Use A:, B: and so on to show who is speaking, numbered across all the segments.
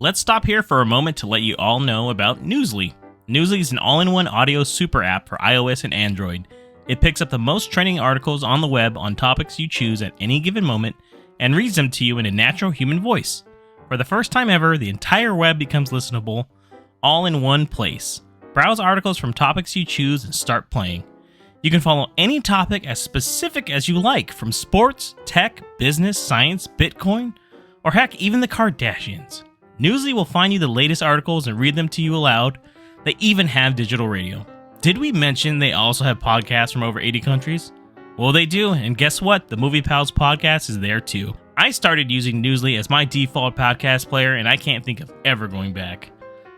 A: let's stop here for a moment to let you all know about Newsly. Newsly is an all-in-one audio super app for iOS and Android. It picks up the most trending articles on the web on topics you choose at any given moment and reads them to you in a natural human voice. For the first time ever, the entire web becomes listenable, all in one place. Browse articles from topics you choose and start playing. You can follow any topic as specific as you like, from sports, tech, business, science, Bitcoin, or heck, even the Kardashians. Newsly will find you the latest articles and read them to you aloud. They even have digital radio. Did we mention they also have podcasts from over 80 countries? Well, they do, and guess what? The Movie Pals podcast is there too. I started using Newsly as my default podcast player, and I can't think of ever going back.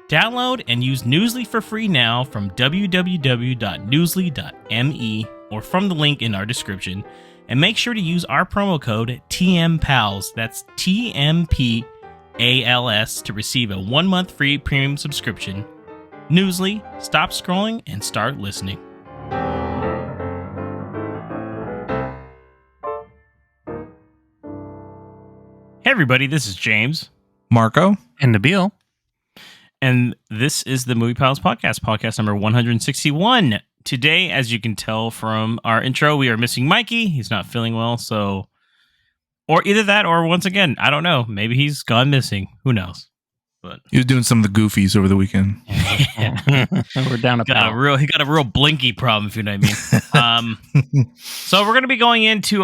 A: Download and use Newsly for free now from www.newsly.me or from the link in our description. And make sure to use our promo code TMPALS, that's TMPALS, to receive a 1-month free premium subscription. Newsly, stop scrolling and start listening. Hey everybody, this is James,
B: Marco,
C: and Nabil.
A: And this is the Movie Pals podcast number 161. Today, as you can tell from our intro, we are missing Mikey. He's not feeling well, so... Or either that, or once again, I don't know. Maybe he's gone missing. Who knows? But
B: he was doing some of the goofies over the weekend.
C: We're down a power.
A: He got a real blinky problem, if you know what I mean. So we're going to be going into...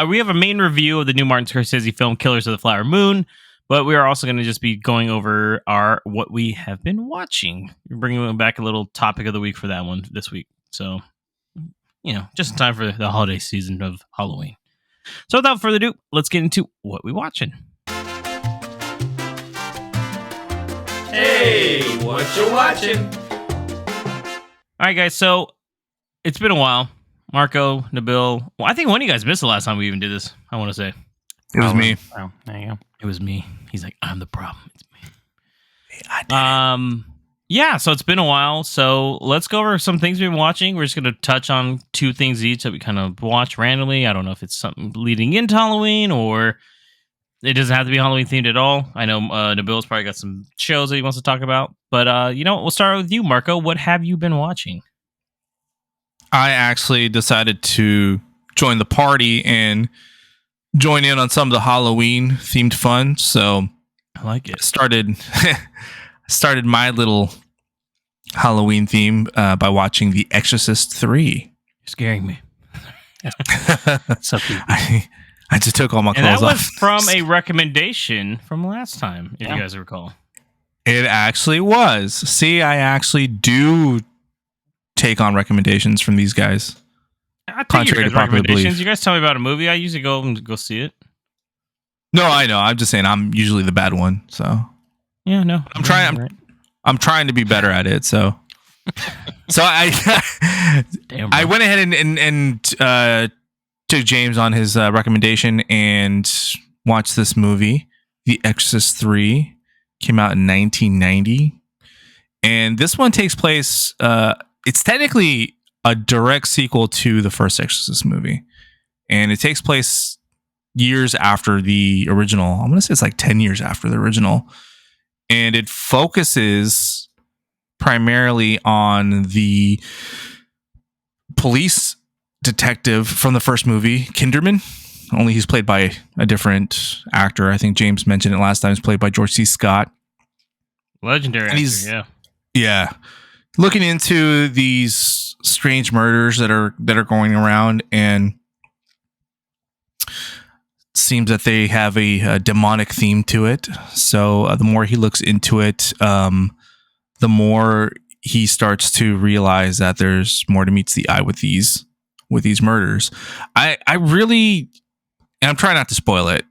A: we have a main review of the new Martin Scorsese film, Killers of the Flower Moon. But we are also going to just be going over what we have been watching. We're bringing back a little topic of the week for that one this week. So, just in time for the holiday season of Halloween. So without further ado, let's get into what we're watching.
D: Hey, what you watching?
A: All right, guys. So it's been a while. Marco, Nabil. Well, I think one of you guys missed the last time we even did this, I want to say.
B: It was me.
C: Oh, there you go.
A: It was me. He's like, I'm the problem. It's me.
B: I did.
A: Yeah, so it's been a while. So let's go over some things we've been watching. We're just going to touch on 2 things each that we kind of watch randomly. I don't know if it's something leading into Halloween or it doesn't have to be Halloween themed at all. I know Nabil's probably got some shows that he wants to talk about. But you know what? We'll start with you, Marco. What have you been watching?
B: I actually decided to join the party and join in on some of the Halloween themed fun. So
A: I like it.
B: Started my little Halloween theme by watching The Exorcist III.
A: You're scaring me.
B: I just took all my clothes off.
A: And that was from a recommendation from last time, if you guys recall.
B: It actually was. See, I actually do take on recommendations from these guys.
A: I take your guys' recommendations. You guys tell me about a movie, I usually go see it.
B: No, I know. I'm just saying I'm usually the bad one. So
A: yeah, no.
B: I'm trying to be better at it. So I went ahead and took James on his recommendation and watched this movie. The Exorcist III came out in 1990, and this one takes place. It's technically a direct sequel to the first Exorcist movie, and it takes place years after the original. I'm gonna say it's like 10 years after the original, and it focuses primarily on the police detective from the first movie, Kinderman. Only he's played by a different actor. I think James mentioned it last time. He's played by George C. Scott.
A: Legendary actor,
B: yeah. Looking into these strange murders that are going around, and it seems that they have a demonic theme to it. So the more he looks into it, the more he starts to realize that there's more to meets the eye with these murders. I really, and I'm trying not to spoil it.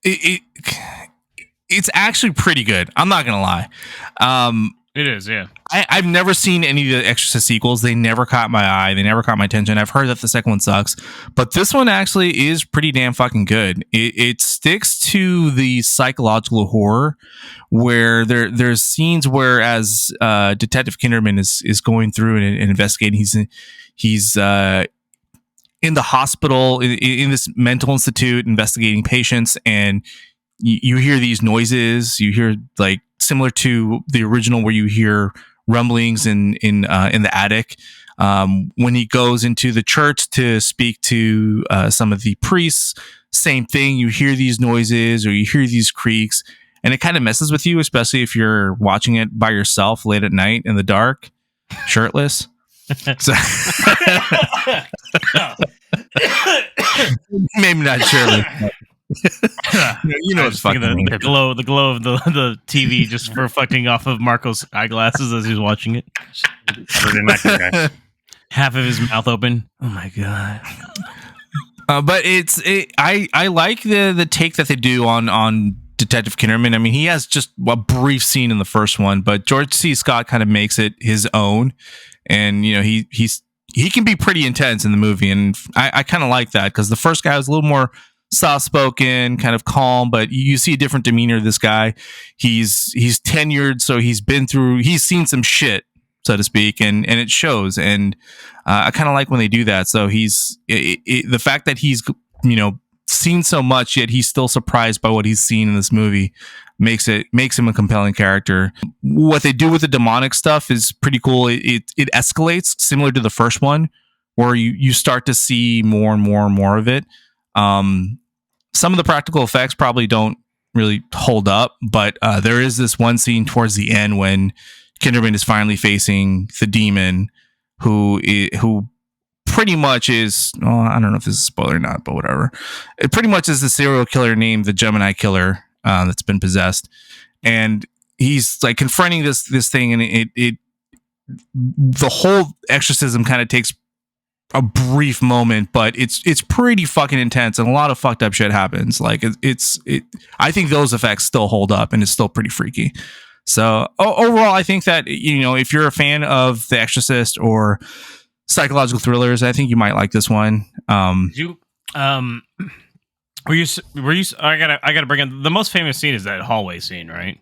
B: It's actually pretty good. I'm not gonna lie.
A: It is, yeah.
B: I've never seen any of the Exorcist sequels. They never caught my eye. They never caught my attention. I've heard that the second one sucks, but this one actually is pretty damn fucking good. It sticks to the psychological horror, where there's scenes where as Detective Kinderman is going through and investigating. He's in the hospital in this mental institute investigating patients, and you hear these noises. You hear like similar to the original, where you hear rumblings in the attic. When he goes into the church to speak to some of the priests, same thing. You hear these noises or you hear these creaks, and it kind of messes with you, especially if you're watching it by yourself late at night in the dark, shirtless. So maybe not shirtless. You know, it's fucking
A: the glow of the TV just reflecting off of Marco's eyeglasses as he's watching it. Half of his mouth open. Oh my god!
B: But I like the take that they do on Detective Kinnaman. I mean, he has just a brief scene in the first one, but George C. Scott kind of makes it his own, and you know he can be pretty intense in the movie, and I kind of like that because the first guy was a little more soft-spoken, kind of calm, but you see a different demeanor of this guy. He's tenured, so he's seen some shit, so to speak, and it shows. And I kind of like when they do that. So the fact that he's seen so much, yet he's still surprised by what he's seen in this movie makes him a compelling character. What they do with the demonic stuff is pretty cool. It escalates similar to the first one, where you start to see more and more and more of it. Some of the practical effects probably don't really hold up, but there is this one scene towards the end when Kinderman is finally facing the demon, who pretty much is, I don't know if this is a spoiler or not, but whatever. It pretty much is the serial killer named the Gemini Killer that's been possessed, and he's like confronting this thing, and it the whole exorcism kind of takes a brief moment, but it's pretty fucking intense, and a lot of fucked up shit happens. Like I think those effects still hold up, and it's still pretty freaky. So overall, I think that if you're a fan of The Exorcist or psychological thrillers, I think you might like this one. I
A: gotta bring in the most famous scene is that hallway scene, right?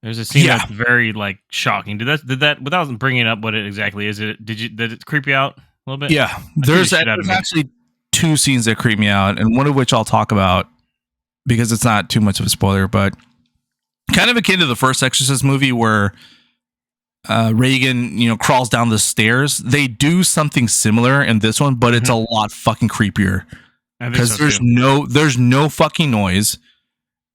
A: There's a scene that's very like shocking. Did that without bringing up what it exactly is? Did it creep you out a little bit?
B: Yeah, there's actually two scenes that creep me out, and one of which I'll talk about because it's not too much of a spoiler, but kind of akin to the first Exorcist movie where Reagan, crawls down the stairs. They do something similar in this one, but it's a lot fucking creepier because there's no fucking noise,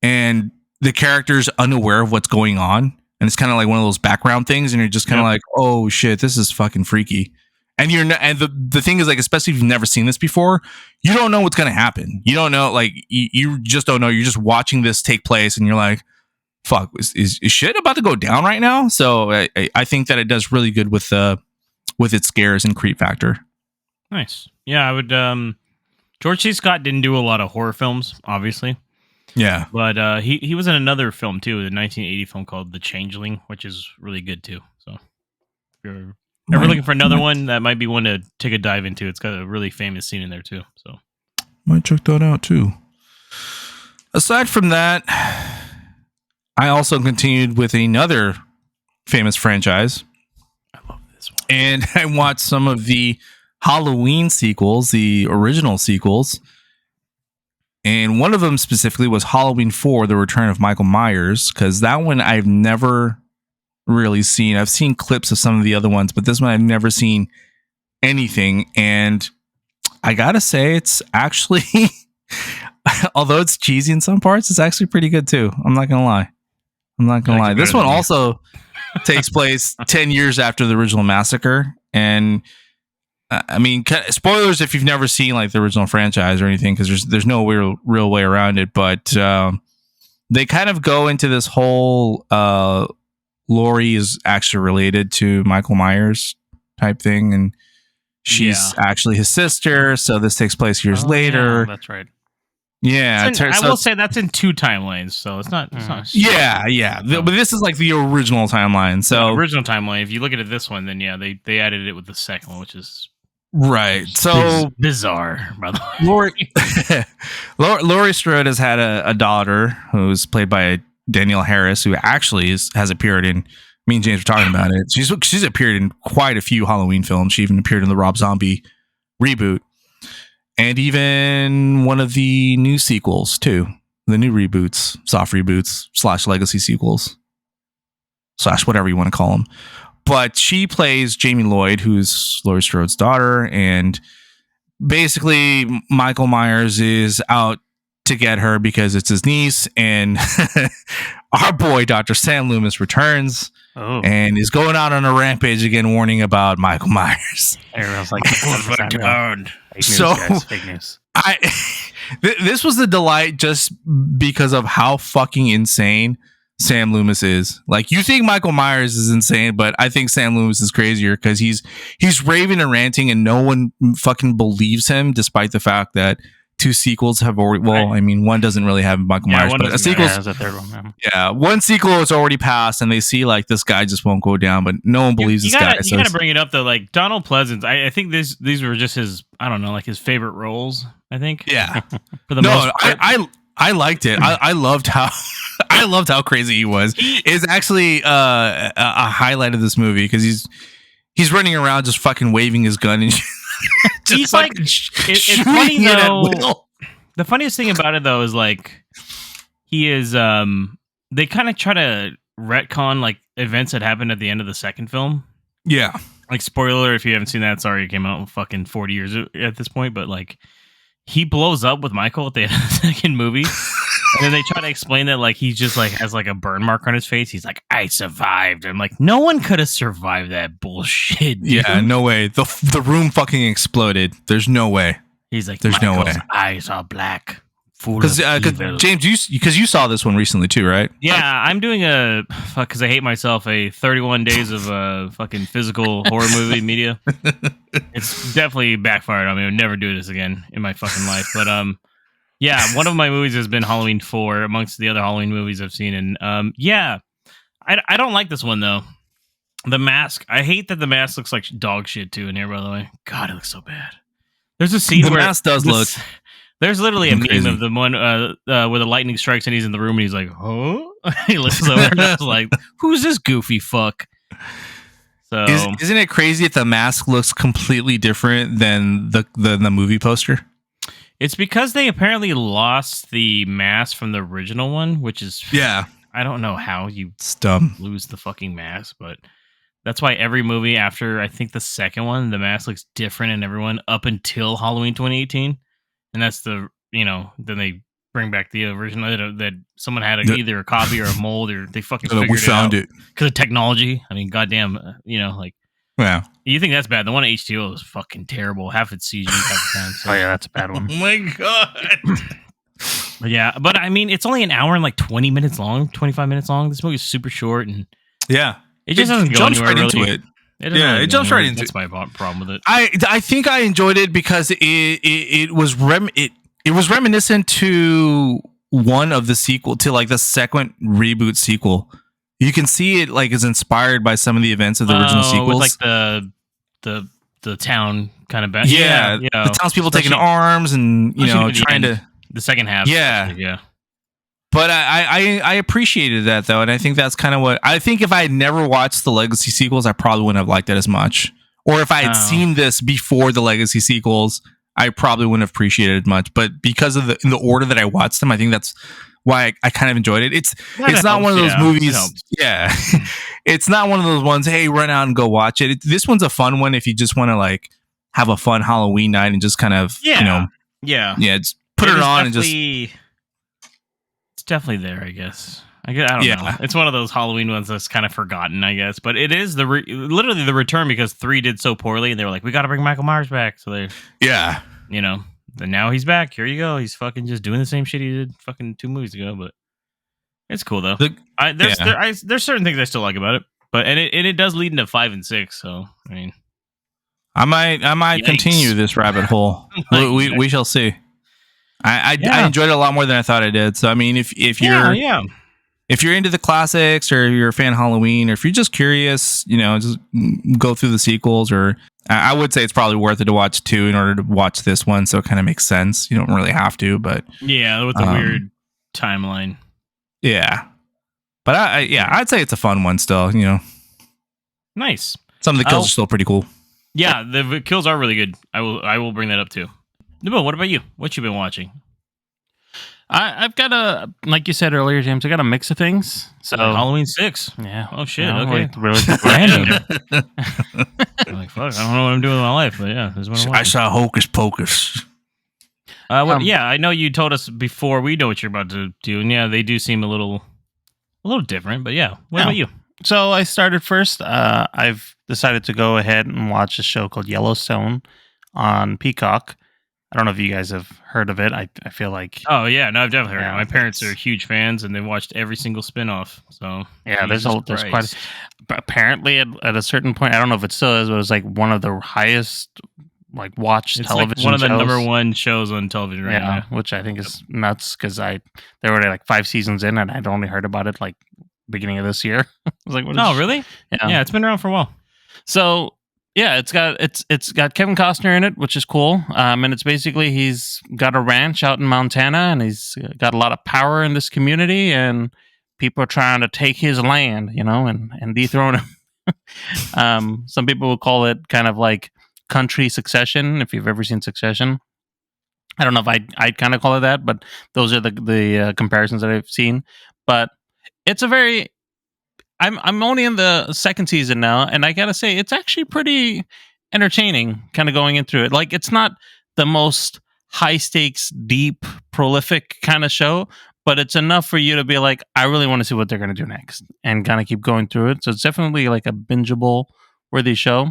B: and the character's unaware of what's going on, and it's kind of like one of those background things, and you're just kind of like, oh shit, this is fucking freaky. And the thing is, like, especially if you've never seen this before, you don't know what's going to happen. You don't know, like, you just don't know. You're just watching this take place, and you're like, fuck, is shit about to go down right now? So I think that it does really good with its scares and creep factor.
A: Nice. Yeah, I would. George C. Scott didn't do a lot of horror films, obviously.
B: Yeah,
A: but he was in another film too, the 1980 film called The Changeling, which is really good too. So if you're ever looking for another one, that might be one to take a dive into. It's got a really famous scene in there too. So
B: might check that out too. Aside from that, I also continued with another famous franchise.
A: I love this one.
B: And I watched some of the Halloween sequels, the original sequels. And one of them specifically was Halloween 4, The Return of Michael Myers, because that one I've never really seen. I've seen clips of some of the other ones, but this one I've never seen anything. And I gotta say, it's actually, although it's cheesy in some parts, it's actually pretty good too. I'm not gonna lie. This one also takes place 10 years after the original massacre. And I mean, spoilers if you've never seen like the original franchise or anything, because there's no real way around it. But they kind of go into this whole Laurie is actually related to Michael Myers type thing, and she's actually his sister. So this takes place years later.
A: Yeah, that's right.
B: Yeah,
A: I will say that's in two timelines, so it's not.
B: Yeah. But this is like the original timeline. So
A: the original timeline. If you look at it this one, then they added it with the second one, which is.
B: Right. So
A: bizarre, by the way.
B: Laurie Strode has had a daughter who's played by Danielle Harris, who actually has appeared in. Me and James were talking about it. She's appeared in quite a few Halloween films. She even appeared in the Rob Zombie reboot, and even one of the new sequels too. the new reboots, soft reboots / legacy sequels / whatever you want to call them. But she plays Jamie Lloyd, who's Laurie Strode's daughter, and basically Michael Myers is out to get her because it's his niece, and our boy Dr. Sam Loomis returns and is going out on a rampage again, warning about Michael Myers.
C: Everyone's like,
A: Fake
C: news, guys. Fake news.
B: This was a delight just because of how fucking insane Sam Loomis is. Like, you think Michael Myers is insane, but I think Sam Loomis is crazier because he's raving and ranting and no one fucking believes him, despite the fact that 2 sequels have already, I mean, one doesn't really have Michael Myers, but a sequel,
C: a third one.
B: One sequel has already passed, and they see like this guy just won't go down, but no one believes this guy.
A: You gotta bring it up though, like Donald Pleasance. I think these were just his, I don't know, like his favorite roles. I think.
B: Yeah.
A: For the most part.
B: I liked it. I loved how I loved how crazy he was. It's actually a highlight of this movie because he's running around just fucking waving his gun and
A: he's like, it's funny though. The funniest thing about it though is like he is they kind of try to retcon like events that happened at the end of the second film.
B: Yeah.
A: Like, spoiler if you haven't seen that, sorry, it came out in fucking 40 years at this point, but like he blows up with Michael at the end of the second movie. And then they try to explain that like he just like has like a burn mark on his face. He's like, I survived. I'm like, no one could have survived that bullshit, dude.
B: Yeah, no way. The room fucking exploded. There's no way.
A: He's like,
B: there's
A: Michael's
B: no way.
A: Eyes are black.
B: Because James, because you saw this one recently too, right?
A: Yeah, I'm doing because I hate myself, a 31 days of fucking physical horror movie media. It's definitely backfired on me. I would never do this again in my fucking life. But yeah, one of my movies has been Halloween 4 amongst the other Halloween movies I've seen, and yeah, I don't like this one though. The mask, I hate that the mask looks like dog shit too in here. By the way, God, it looks so bad. There's a scene where
B: the mask does look.
A: There's literally a meme
B: crazy.
A: of the one where the lightning strikes and he's in the room and he's like, huh? He looks over and I was like, who's this goofy fuck? So
B: Isn't it crazy that the mask looks completely different than the movie poster?
A: It's because they apparently lost the mask from the original one, which is...
B: Yeah.
A: I don't know how you
B: dumb.
A: Lose the fucking mask, but that's why every movie after, I think the second one, the mask looks different in everyone up until Halloween 2018. And that's then they bring back the original that someone had either a copy or a mold, or they fucking figured
B: we found it
A: because of technology. I mean, goddamn, like,
B: yeah.
A: You think that's bad? The one at H2O was fucking terrible. Half its CG, half the time. So.
C: Oh yeah, that's a bad one.
B: Oh my god.
A: Yeah, but I mean, it's only an hour and like 20 minutes long, 25 minutes long. This movie's super short, and
B: yeah,
A: it just doesn't go anywhere
B: right
A: really.
B: Into it. It jumps right into it.
A: That's my problem with it.
B: I think I enjoyed it because it was reminiscent to one of the sequel, to like the second reboot sequel. You can see it like is inspired by some of the events of the original sequels,
A: with like the town kind of
B: yeah, the townspeople taking arms and trying to
A: the second half. Yeah.
B: But I appreciated that though, and I think that's kind of what I think. If I had never watched the Legacy sequels, I probably wouldn't have liked it as much. Or if I had seen this before the Legacy sequels, I probably wouldn't have appreciated it much. But because of in the order that I watched them, I think that's why I kind of enjoyed it. It's not one of those movies. Yeah, it's not one of those ones. Hey, run out and go watch it. This one's a fun one if you just want to like have a fun Halloween night and just kind of just put it on and just.
A: It's definitely there, I guess. I don't know. It's one of those Halloween ones that's kind of forgotten, I guess. But it is literally the return because 3 did so poorly, and they were like, we got to bring Michael Myers back. So they, then now he's back. Here you go. He's fucking just doing the same shit he did fucking 2 movies ago. But it's cool though. There's certain things I still like about it, but it does lead into 5 and 6. So I mean,
B: I might continue this rabbit hole. We shall see. I enjoyed it a lot more than I thought I did. So I mean, if you're into the classics, or you're a fan of Halloween, or if you're just curious, just go through the sequels. Or I would say it's probably worth it to watch 2 in order to watch this one. So it kind of makes sense. You don't really have to, but
A: with the weird timeline.
B: Yeah, but I'd say it's a fun one still.
A: Nice.
B: Some of the kills are still pretty cool.
A: Yeah, the kills are really good. I will bring that up too. Nibble, what about you? What you been watching?
C: I've got like you said earlier, James. I got a mix of things. So
A: Like Halloween 6.
C: yeah.
A: Oh shit.
C: You know,
A: Okay.
C: like, really
D: Random.
A: I'm like, fuck. I don't know what I'm doing with my life, but yeah, this is what I'm
B: I
A: watching.
B: saw Hocus Pocus.
A: Yeah, I know you told us before. We know what you're about to do, and yeah, they do seem a little different. But yeah, what about you?
C: So I started first. I've decided to go ahead and watch a show called Yellowstone on Peacock. I don't know if you guys have heard of it. I feel like
A: Oh yeah, no, I've definitely heard
C: Yeah,
A: it. My parents
C: it's-
A: are huge fans, and they've watched every single spinoff. So
C: yeah, there's
A: Jesus
C: quite.
A: Christ.
C: But apparently, at a certain point, I don't know if it still is, but it was like one of the highest like watched
A: It's
C: television
A: like one of the
C: shows.
A: number one shows on television right now.
C: Which I think is nuts because there were like 5 seasons in, and I'd only heard about it like beginning of this year. I was like, what is
A: Oh really? Yeah, it's been around for a while.
C: So yeah, it's got Kevin Costner in it, which is cool. And it's basically he's got a ranch out in Montana, and he's got a lot of power in this community, and people are trying to take his land, and dethrone him. Some people would call it kind of like country Succession, if you've ever seen Succession. I don't know if I'd kind of call it that, but those are the comparisons that I've seen. But it's a very I'm only in the second season now, and I gotta say it's actually pretty entertaining. Kind of going in through it, like it's not the most high stakes, deep, prolific kind of show, but it's enough for you to be like, I really want to see what they're gonna do next, and kind of keep going through it. So it's definitely like a bingeable worthy show,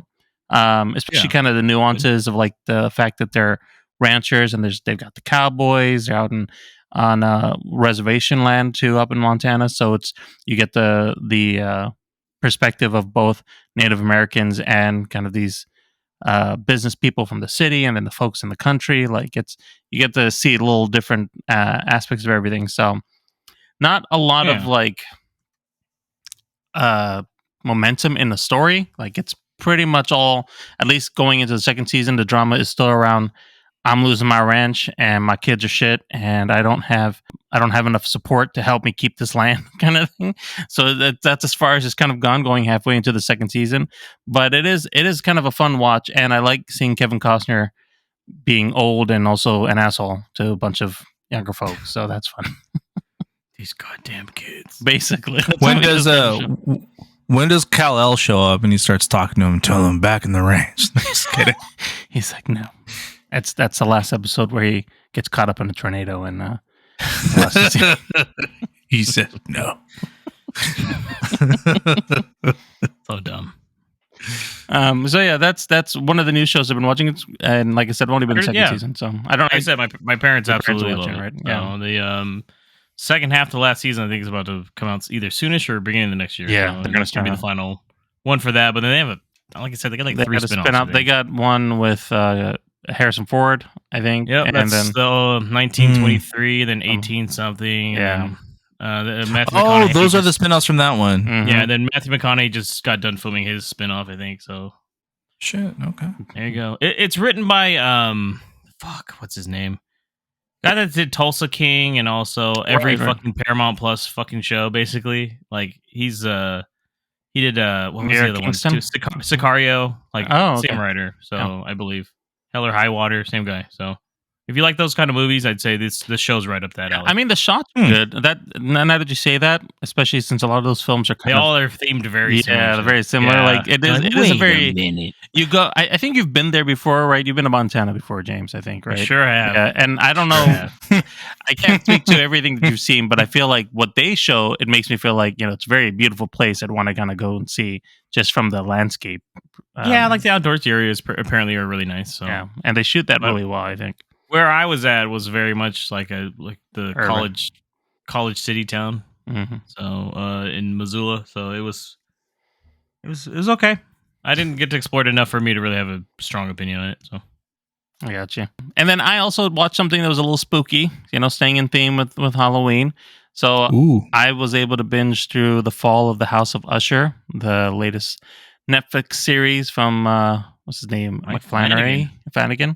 C: especially
A: Yeah.
C: kind of the nuances of like the fact that they're ranchers and they've got the cowboys. They're out on reservation land too up in Montana, so you get the perspective of both Native Americans and kind of these business people from the city, and then the folks in the country. Like you get to see little different aspects of everything. So not a lot of like momentum in the story. Like it's pretty much all, at least going into the second season, the drama is still around. I'm losing my ranch and my kids are shit, and I don't have enough support to help me keep this land, kind of thing. So that's as far as it's kind of gone, going halfway into the second season. But it is kind of a fun watch, and I like seeing Kevin Costner being old and also an asshole to a bunch of younger folks. So that's fun.
A: These goddamn kids.
C: Basically,
B: When does Kal-El show up and he starts talking to him, telling him back in the ranch? Just kidding.
C: He's like, no. That's the last episode where he gets caught up in a tornado and
B: He said no.
A: So dumb.
C: So yeah, that's one of the new shows I've been watching. And like I said, I've only been in the second
A: Yeah.
C: season, so I don't.
A: Like I said, my parents
C: Your
A: absolutely
C: parents are
A: love
C: watching,
A: it.
C: right? Yeah.
A: The second half of the last season, I think, is about to come out either soonish or beginning of the next year.
C: Yeah,
A: so
C: they're gonna
A: it's gonna be the
C: start
A: final one for that. But then they have like I said, they got like
C: They
A: 3
C: got a
A: spin-offs.
C: spin-off. They got one with Harrison Ford, I think.
A: Yep,
C: and
A: that's
C: then
A: still 1923, then 18 something.
C: Yeah.
A: And Matthew
B: Oh,
A: McConaughey
B: those are the
A: just-
B: spin-offs from that one.
C: Mhm.
A: Yeah, then Matthew McConaughey just got done filming his spin-off, I think. So
B: Shit, okay.
A: there you go. It's written by what's his name? Guy that did Tulsa King and also every
C: Right.
A: fucking Paramount Plus fucking show, basically. Like he did what was
C: Mayor
A: the other
C: Kingston?
A: one? Sicario, like
C: Oh, okay.
A: same writer. So
C: Yeah.
A: I believe Hell or High Water, same guy. So if you like those kind of movies, I'd say this show's right up that alley.
C: I mean, the shots are good. That now that you say that, especially since a lot of those films are
A: they
C: kind of
A: all are themed very similar.
C: they're very similar.
A: Yeah.
C: Like it is a very you go. I think you've been there before, right? You've been to Montana before, James. I think,
A: I
C: right?
A: sure have.
C: Yeah, and I don't know.
A: have.
C: I can't speak to everything that you've seen, but I feel like what they show, it makes me feel like it's a very beautiful place. I'd want to kind of go and see just from the landscape.
A: Yeah, like the outdoors areas apparently are really nice. So
C: yeah, and they shoot that
A: But-
C: really well. I think.
A: where I was at was very much like the
C: Urban.
A: college city town.
C: Mm-hmm.
A: So in Missoula, so it was okay. I didn't get to explore it enough for me to really have a strong opinion on it. So
C: I got you. And then I also watched something that was a little spooky, staying in theme with Halloween. So
B: Ooh.
C: I was able to binge through The Fall of the House of Usher, the latest Netflix series from what's his name,
A: Mike
C: Flanagan. Thank you.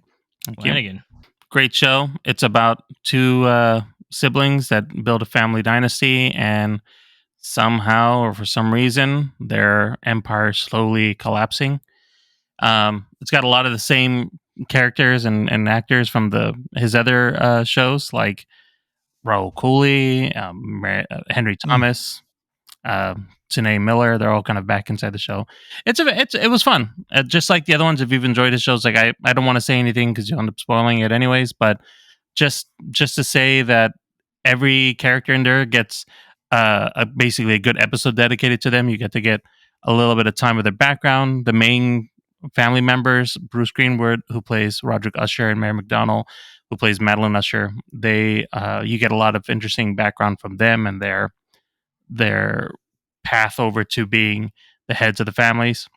A: Flanagan.
C: Great show. It's about two siblings that build a family dynasty, and somehow or for some reason their empire is slowly collapsing. It's got a lot of the same characters and actors from his other shows, like Raul Cooley, Henry Thomas, Tanae Miller. They're all kind of back inside the show. It was fun. Just like the other ones, if you've enjoyed his shows, like I don't want to say anything because you'll end up spoiling it anyways. But just to say that every character in there gets basically a good episode dedicated to them. You get to get a little bit of time with their background. The main family members, Bruce Greenwood, who plays Roderick Usher, and Mary McDonnell, who plays Madeline Usher, they you get a lot of interesting background from them and their path over to being the heads of the families.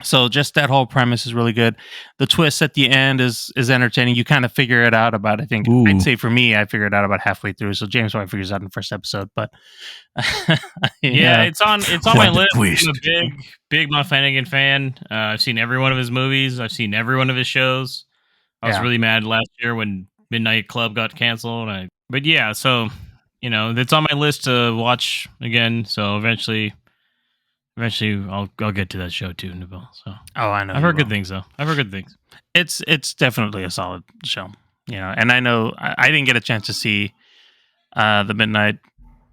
C: So just that whole premise is really good. The twist at the end is entertaining. You kind of figure it out about, I think,
B: Ooh.
C: I'd say for me, I figured it out about halfway through. So James probably figures it out in the first episode, but
A: Yeah, it's on
B: What
A: my
B: the
A: list.
B: twist.
A: I'm a big Mott Flanagan fan. I've seen every one of his movies. I've seen every one of his shows. I was
C: Yeah.
A: really mad last year when Midnight Club got canceled. But yeah, so it's on my list to watch again. So eventually I'll get to that show too, Nabil. So
C: I know
A: I've
C: you
A: heard good
C: will.
A: things though. I've heard good things.
C: It's definitely a solid show, and I know I didn't get a chance to see the Midnight,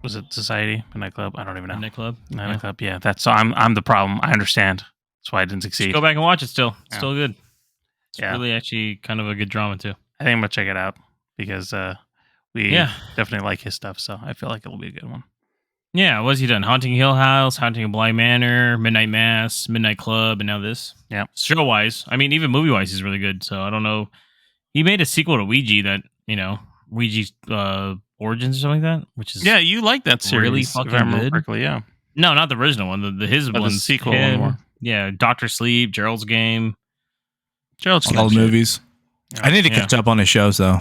C: was it Society, Midnight Club? I don't even know.
A: Midnight Club.
C: Midnight Club, yeah. That's so I'm the problem. I understand. That's why I didn't succeed.
A: Just go back and watch it still. It's
C: Yeah.
A: still good. It's
C: Yeah.
A: really actually kind of a good drama too.
C: I think I'm gonna check it out because we
A: Yeah.
C: definitely like his stuff, so I feel like it'll be a good one.
A: Yeah, what has he done? Haunting Hill House, Haunting of Bly Manor, Midnight Mass, Midnight Club, and now this.
C: Yeah.
A: Show wise, I mean, even movie wise, he's really good. So I don't know. He made a sequel to Ouija that Ouija's Origins or something like that, which is
C: Yeah, you like that series?
A: really
C: if
A: fucking
C: I remember
A: good.
C: correctly, yeah.
A: No, not the original one. The his
C: the
A: one,
C: sequel one more.
A: Yeah, Doctor Sleep, Gerald's Game.
C: Gerald's
B: All the movies.
C: Yeah.
B: I need to catch up on his shows though.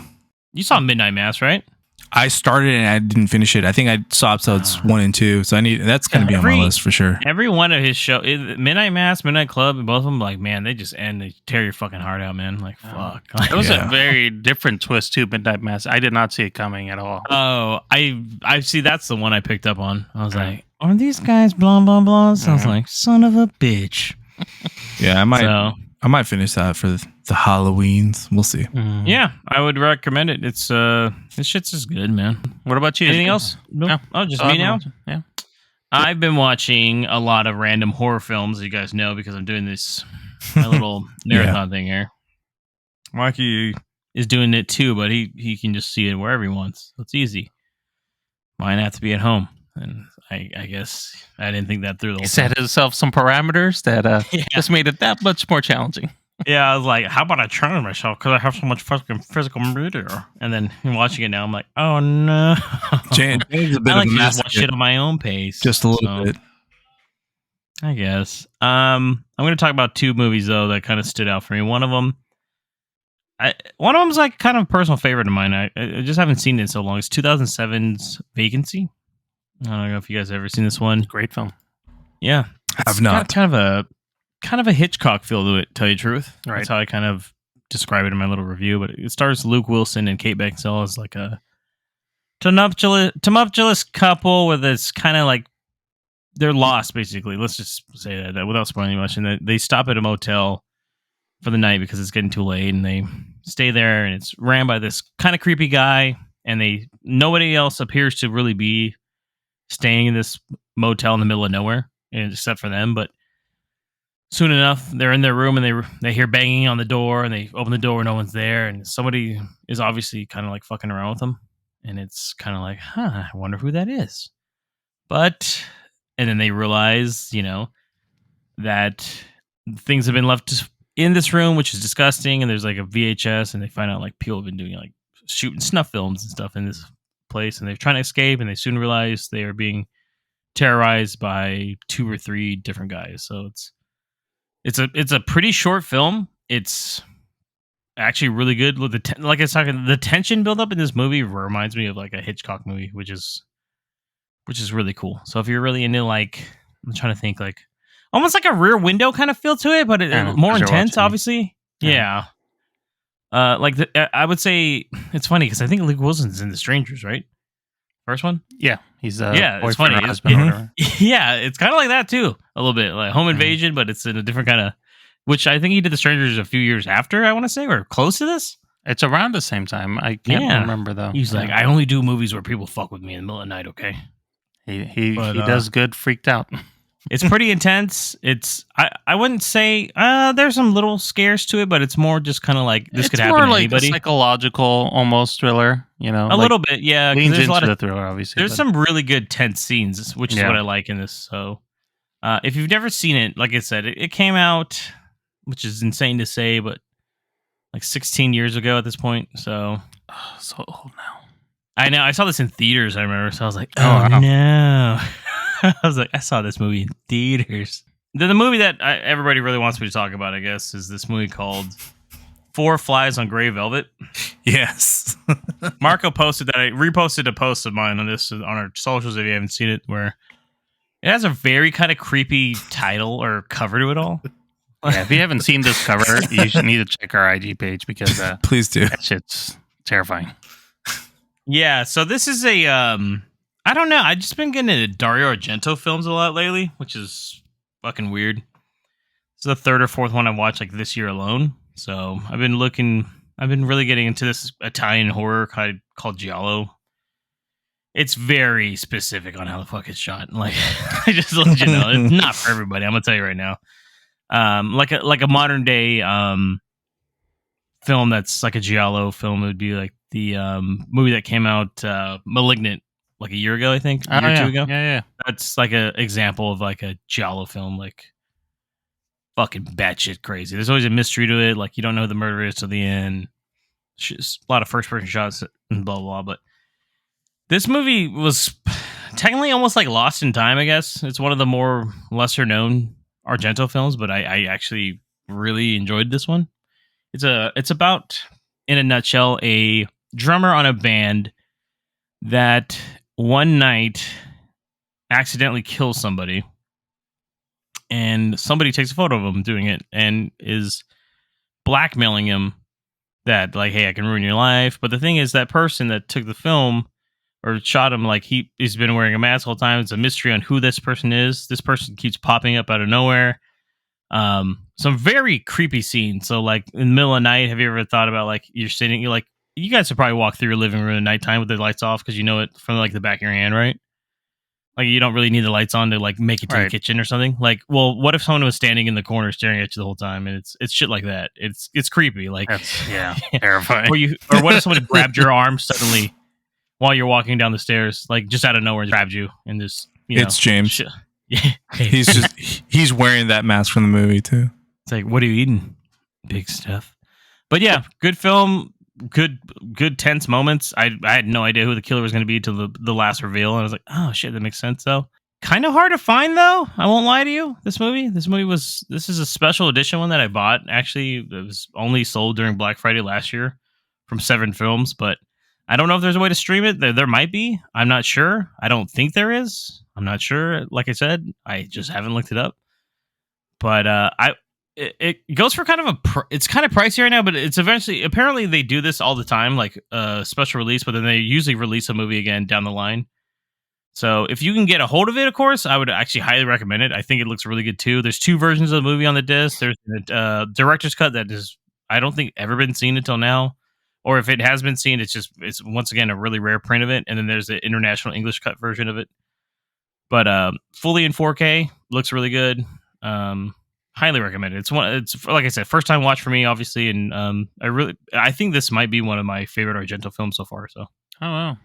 A: You saw Midnight Mass, right?
B: I started and I didn't finish it. I think I saw episodes 1 and 2, so that's going to be on my list for sure.
A: Every one of his shows, Midnight Mass, Midnight Club, both of them, like, man, they just end. They tear your fucking heart out, man. Like, fuck.
C: It was
B: Yeah.
C: a very different twist too, Midnight Mass. I did not see it coming at all.
A: Oh, I see. That's the one I picked up on. I was like, are these guys blah blah blah? Sounds like son of a bitch.
B: Yeah, I might finish that for the Halloweens. We'll see.
A: Yeah, I would recommend it. It's this shit's just good, man.
C: What about you?
A: Anything else?
C: No.
A: Oh, just me now.
C: Yeah.
A: I've been watching a lot of random horror films, as you guys know, because I'm doing this my little marathon thing here. Marky is doing it too, but he can just see it wherever he wants. So it's easy. Mine have to be at home, and I guess I didn't think that through the
C: He
A: whole
C: set himself some parameters that just made it that much more challenging.
A: Yeah, I was like, how about I challenge myself because I have so much fucking physical motor? And then watching it now, I'm like, oh no.
B: James is a bit
A: I like
B: of
A: to
B: a
A: just watch shit at my own pace.
B: just a little
A: So,
B: bit.
A: I guess. I'm going to talk about 2 movies though that kind of stood out for me. One of them's like kind of a personal favorite of mine. I just haven't seen it in so long. It's 2007's Vacancy. I don't know if you guys have ever seen this one.
C: Great film.
A: Yeah,
B: I've
A: it's
B: not.
A: got kind of a Hitchcock feel to it. Tell you the truth,
C: Right.
A: That's how I kind of describe it in my little review. But it stars Luke Wilson and Kate Beckinsale as like a tumultuous couple with this kind of like they're lost basically. Let's just say that without spoiling much. And they stop at a motel for the night because it's getting too late, and they stay there. And it's ran by this kind of creepy guy, and nobody else appears to really be staying in this motel in the middle of nowhere, except for them. But soon enough, they're in their room and they hear banging on the door, and they open the door, no one's there, and somebody is obviously kind of like fucking around with them, and it's kind of like, I wonder who that is. And then they realize, that things have been left in this room, which is disgusting, and there's like a VHS, and they find out like people have been doing like shooting snuff films and stuff in this place, and they're trying to escape, and they soon realize they are being terrorized by 2 or 3 different guys. So it's a pretty short film. It's actually really good. Like I was talking, the tension buildup in this movie reminds me of like a Hitchcock movie, which is really cool. So if you're really into like, I'm trying to think, like almost like a Rear Window kind of feel to it, but more intense, obviously. Yeah. I would say it's funny because I think Luke Wilson's in The Strangers, right? First one?
C: Yeah, he's
A: it's funny.
C: or husband or whatever.
A: Yeah, it's kind of like that too, a little bit like Home Invasion, but it's in a different kind of. Which I think he did The Strangers a few years after, I want to say, or close to this.
C: It's around the same time. I can't remember though.
A: He's like, I only do movies where people fuck with me in the middle of the night. Okay.
C: He does good. Freaked out.
A: It's pretty intense. I wouldn't say there's some little scares to it, but it's more just kind of like this could happen to anybody.
C: It's more like a psychological almost thriller,
A: a little bit, yeah.
C: Leans
A: there's
C: into
A: a lot of
C: the thriller, obviously.
A: There's some really good tense scenes, which is what I like in this. So, if you've never seen it, like I said, it came out, which is insane to say, but like 16 years ago at this point. So,
C: so old now.
A: I know. I saw this in theaters. I remember, so I was like,
C: wow.
A: No. I was like, I saw this movie in theaters. The movie that everybody really wants me to talk about, I guess, is this movie called Four Flies on Grey Velvet.
B: Yes.
A: Marco posted that. I reposted a post of mine on this on our socials if you haven't seen it, where it has a very kind of creepy title or cover to it all.
C: Yeah, if you haven't seen this cover, you should need to check our IG page because
B: please do.
C: That shit's terrifying.
A: Yeah, so this is a I don't know. I've just been getting into Dario Argento films a lot lately, which is fucking weird. It's the third or fourth one I've watched like this year alone. So I've been really getting into this Italian horror called Giallo. It's very specific on how the fuck it's shot. Like, I just let you know, it's not for everybody. I'm gonna tell you right now. Like a modern day film that's like a Giallo film. It would be like the movie that came out, Malignant. Like a year ago, I think. A year or two ago.
C: Yeah.
A: That's like an example of like a Giallo film, like fucking batshit crazy. There's always a mystery to it. Like you don't know who the murderer is till the end. Just a lot of first person shots and blah, blah, blah. But this movie was technically almost like lost in time, I guess. It's one of the more lesser known Argento films, but I actually really enjoyed this one. It's about, in a nutshell, a drummer on a band that one night accidentally kills somebody, and somebody takes a photo of him doing it and is blackmailing him that, like, hey, I can ruin your life. But the thing is, that person that took the film or shot him, like, he's been wearing a mask all the time. It's a mystery on who this person is. This person keeps popping up out of nowhere. Some very creepy scenes. So, like, in the middle of the night, have you ever thought about, like, you're like, you guys should probably walk through your living room at nighttime with the lights off because you know it from like the back of your hand, right? Like you don't really need the lights on to like make it to the kitchen or something. Like, well, what if someone was standing in the corner staring at you the whole time? And it's shit like that. It's creepy. Like,
C: that's, terrifying.
A: Or what if someone grabbed your arm suddenly while you're walking down the stairs, like just out of nowhere, and grabbed you and just
B: it's James.
A: Shit.
B: he's wearing that mask from the movie too.
A: It's like, what are you eating? Big stuff. But yeah, good film. Good tense moments. I had no idea who the killer was going to be till the last reveal, and I was like, oh shit, that makes sense though. Kind of hard to find though. I won't lie to you. This is a special edition one that I bought. Actually, it was only sold during Black Friday last year from Seven Films, but I don't know if there's a way to stream it. There might be. I'm not sure. I don't think there is. I'm not sure. Like I said, I just haven't looked it up. But it goes for kind of it's kind of pricey right now, but it's apparently they do this all the time, like special release, but then they usually release a movie again down the line. So if you can get a hold of it, of course, I would actually highly recommend it. I think it looks really good too. There's two versions of the movie on the disc. There's a director's cut that is, I don't think ever been seen until now. Or if it has been seen, it's once again a really rare print of it. And then there's the international English cut version of it. But fully in 4K, looks really good. Highly recommend it. It's like I said, first time watch for me, obviously, and I think this might be one of my favorite Argento films so far. So,
C: oh wow,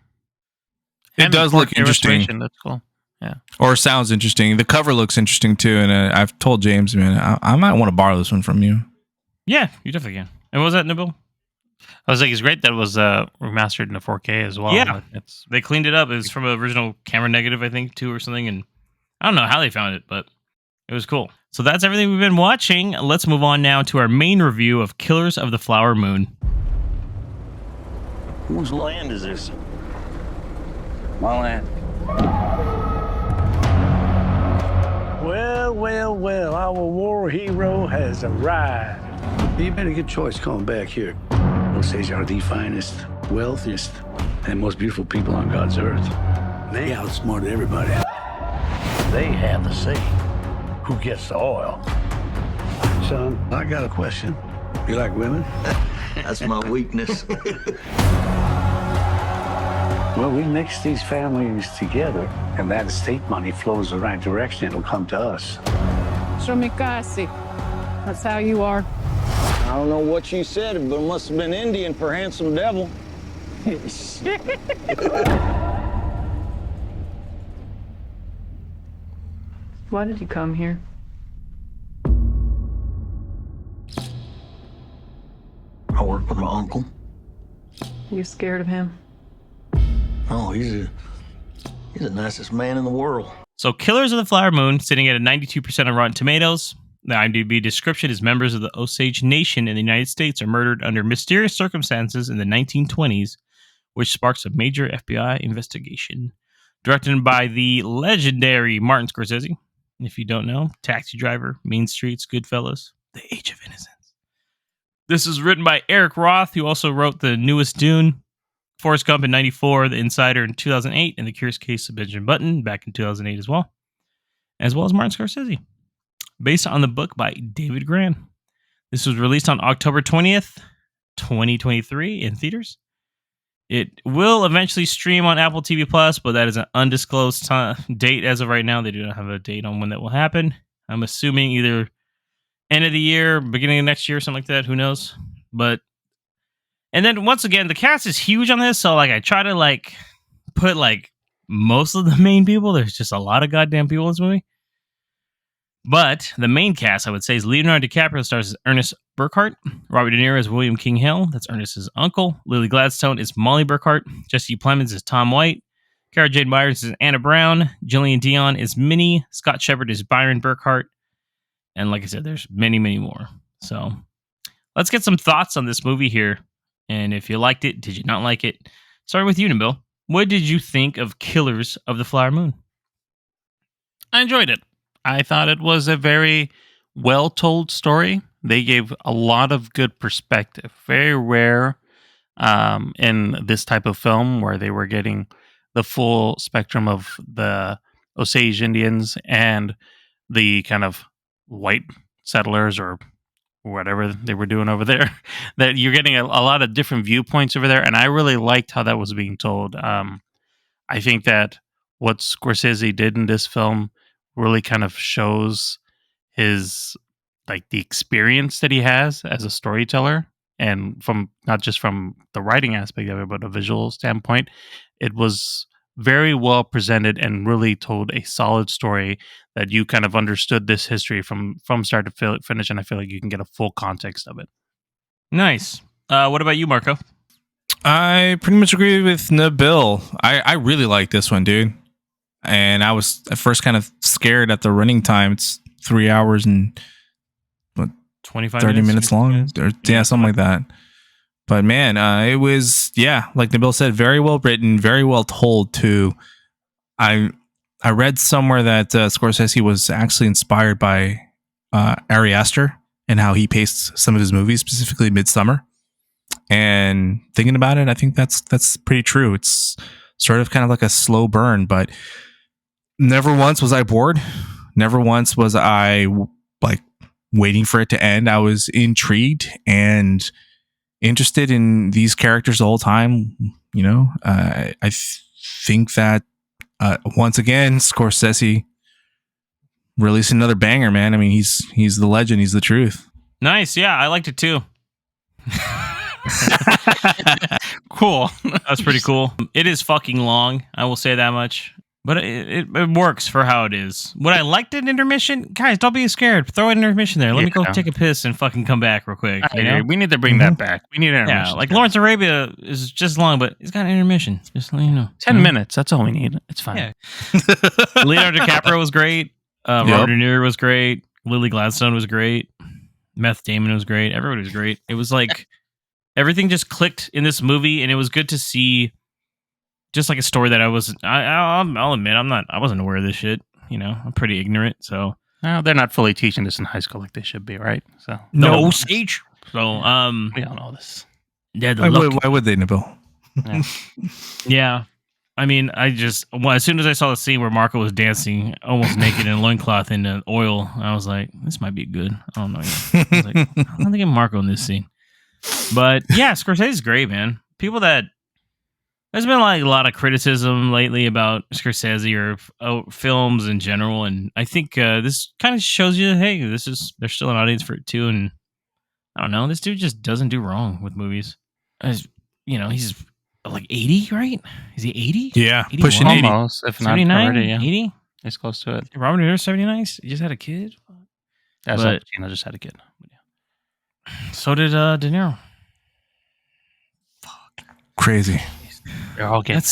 B: it does look interesting.
C: That's cool. Yeah,
B: or sounds interesting. The cover looks interesting too, and I've told James, man, I might want to borrow this one from you.
A: Yeah, you definitely can. And what was that, Nabil?
C: I was like, it's great that it was remastered into 4K as well.
A: Yeah, they cleaned it up. It was from an original camera negative, I think, too, or something, and I don't know how they found it, but it was cool. So that's everything we've been watching. Let's move on now to our main review of Killers of the Flower Moon.
D: Whose land is this? My land. Well, our war hero has arrived. You made a good choice coming back here. Those are the finest, wealthiest, and most beautiful people on God's earth. They outsmarted everybody. They have the say. Who gets the oil? Son, I got a question. You like women?
E: That's my weakness.
D: Well, we mix these families together, and that estate money flows the right direction. It'll come to us.
F: Shomikasi. That's how you are.
E: I don't know what you said, but it must have been Indian for handsome devil.
F: Why did you come here?
E: I work with my uncle.
F: You scared of him?
E: Oh, he's the nicest man in the world.
A: So, Killers of the Flower Moon, sitting at a 92% on Rotten Tomatoes. The IMDb description is members of the Osage Nation in the United States are murdered under mysterious circumstances in the 1920s, which sparks a major FBI investigation. Directed by the legendary Martin Scorsese. If you don't know, Taxi Driver, Mean Streets, Goodfellas, The Age of Innocence. This is written by Eric Roth, who also wrote the newest Dune, Forrest Gump in 94, The Insider in 2008, and The Curious Case of Benjamin Button back in 2008 as well as Martin Scorsese. Based on the book by David Gran. This was released on October 20th, 2023 in theaters. It will eventually stream on Apple TV Plus, but that is an undisclosed date as of right now. They do not have a date on when that will happen. I'm assuming either end of the year, beginning of next year, something like that. Who knows? And then once again, the cast is huge on this, so I try to put most of the main people. There's just a lot of goddamn people in this movie. But the main cast, I would say, is Leonardo DiCaprio stars as Ernest Burkhart. Robert De Niro is William King Hill. That's Ernest's uncle. Lily Gladstone is Molly Burkhart. Jesse Plemons is Tom White. Cara Jade Myers is Anna Brown. Jillian Dion is Minnie. Scott Shepard is Byron Burkhart. And like I said, there's many, many more. So let's get some thoughts on this movie here. And if you liked it, did you not like it? Starting with you, Nabil. What did you think of Killers of the Flower Moon?
C: I enjoyed it. I thought it was a very well-told story. They gave a lot of good perspective. Very rare in this type of film where they were getting the full spectrum of the Osage Indians and the kind of white settlers or whatever they were doing over there. That you're getting a lot of different viewpoints over there, and I really liked how that was being told. I think that what Scorsese did in this film really kind of shows his the experience that he has as a storyteller, and from not just from the writing aspect of it, but a visual standpoint. It was very well presented and really told a solid story that you kind of understood this history from start to finish, and I feel like you can get a full context of it.
A: Nice. What about you, Marco?
B: I pretty much agree with Nabil. I really like this one, dude. And I was at first kind of scared at the running time. It's 3 hours and
A: 25
B: 30 minutes long.
A: minutes?
B: Yeah, something like that. But man, it was, like Nabil said, very well written, very well told too. I read somewhere that Scorsese was actually inspired by Ari Aster and how he paced some of his movies, specifically Midsummer. And thinking about it, I think that's pretty true. It's sort of kind of like a slow burn, but never once was I bored. Never once was I waiting for it to end. I was intrigued and interested in these characters the whole time. You know, I think that once again, Scorsese released another banger, man. I mean, he's the legend. He's the truth.
A: Nice. Yeah, I liked it too.
C: Cool.
A: That's pretty cool. It is fucking long. I will say that much. But it works for how it is. What I liked in intermission, guys, don't be scared. Throw an intermission there. Let me go take a piss and fucking come back real quick. You know?
C: We need to bring that back. We need an intermission.
A: Yeah, Lawrence Arabia is just long, but it's got an intermission. Just let you know.
C: 10 minutes. That's all we need. It's fine.
A: Yeah. Leonardo DiCaprio was great. Robert De Niro was great. Lily Gladstone was great. Meth Damon was great. Everybody was great. It was everything just clicked in this movie, and it was good to see. Just like a story that I'll admit, I wasn't aware of this shit. You know, I'm pretty ignorant. So
C: no, they're not fully teaching this in high school like they should be, right? So
A: no Sage. So
C: we all know this.
A: Yeah,
B: why would they, Nabil?
A: Yeah. I mean, as soon as I saw the scene where Marco was dancing almost naked in a loincloth in the oil, I was like, this might be good. I don't know. I was like, I'm gonna get Marco in this scene. But yeah, Scorsese's great, man. There's been like a lot of criticism lately about Scorsese or films in general, and I think this kind of shows you, hey, there's still an audience for it too. And I don't know, this dude just doesn't do wrong with movies. As, he's like 80, right? Is he 80?
B: Yeah,
A: 81?
B: pushing 80.
C: Almost, if not
A: 79?
C: already. Yeah,
A: 80?
C: it's close to it.
A: Robert De Niro's 79. He just had a kid.
C: That's
A: But-
C: Gina just had a kid.
A: So did De Niro.
B: Crazy.
C: They're all getting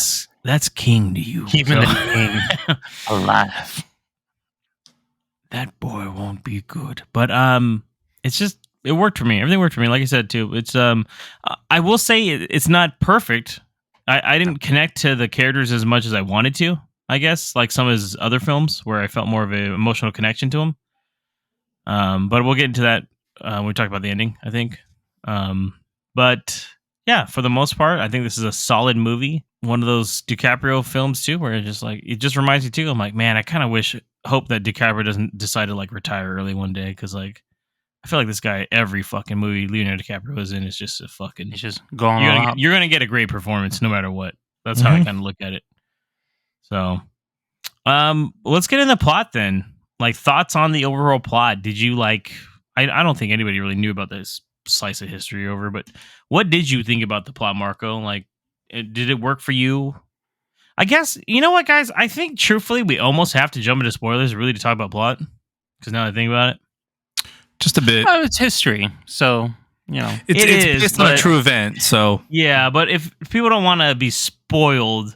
A: That's king to you.
C: even
A: So-
C: the king alive.
A: that boy won't be good. But it's just, it worked for me. Everything worked for me. Like I said too, it's I will say it's not perfect. I didn't connect to the characters as much as I wanted to, I guess, like some of his other films where I felt more of an emotional connection to him. But we'll get into that when we talk about the ending, I think. But yeah, for the most part, I think this is a solid movie. One of those DiCaprio films too, where it just reminds me too. I'm like, man, I kind of hope that DiCaprio doesn't decide to like retire early one day, because like I feel like this guy, every fucking movie Leonardo DiCaprio is in, is just a fucking.
C: He's just going all out.
A: You're gonna get a great performance no matter what. That's how I kind of look at it. So, let's get in the plot then. Like, thoughts on the overall plot. Did you like? I don't think anybody really knew about this slice of history over, but what did you think about the plot, Marco? Like, did it work for you? I guess, you know what, guys? I think truthfully, we almost have to jump into spoilers really to talk about plot, because now that I think about it.
B: Just a bit.
C: Oh, it's history, so
B: It's
A: is,
B: based on a
A: but-
B: true event, so
A: Yeah, but if people don't want to be spoiled,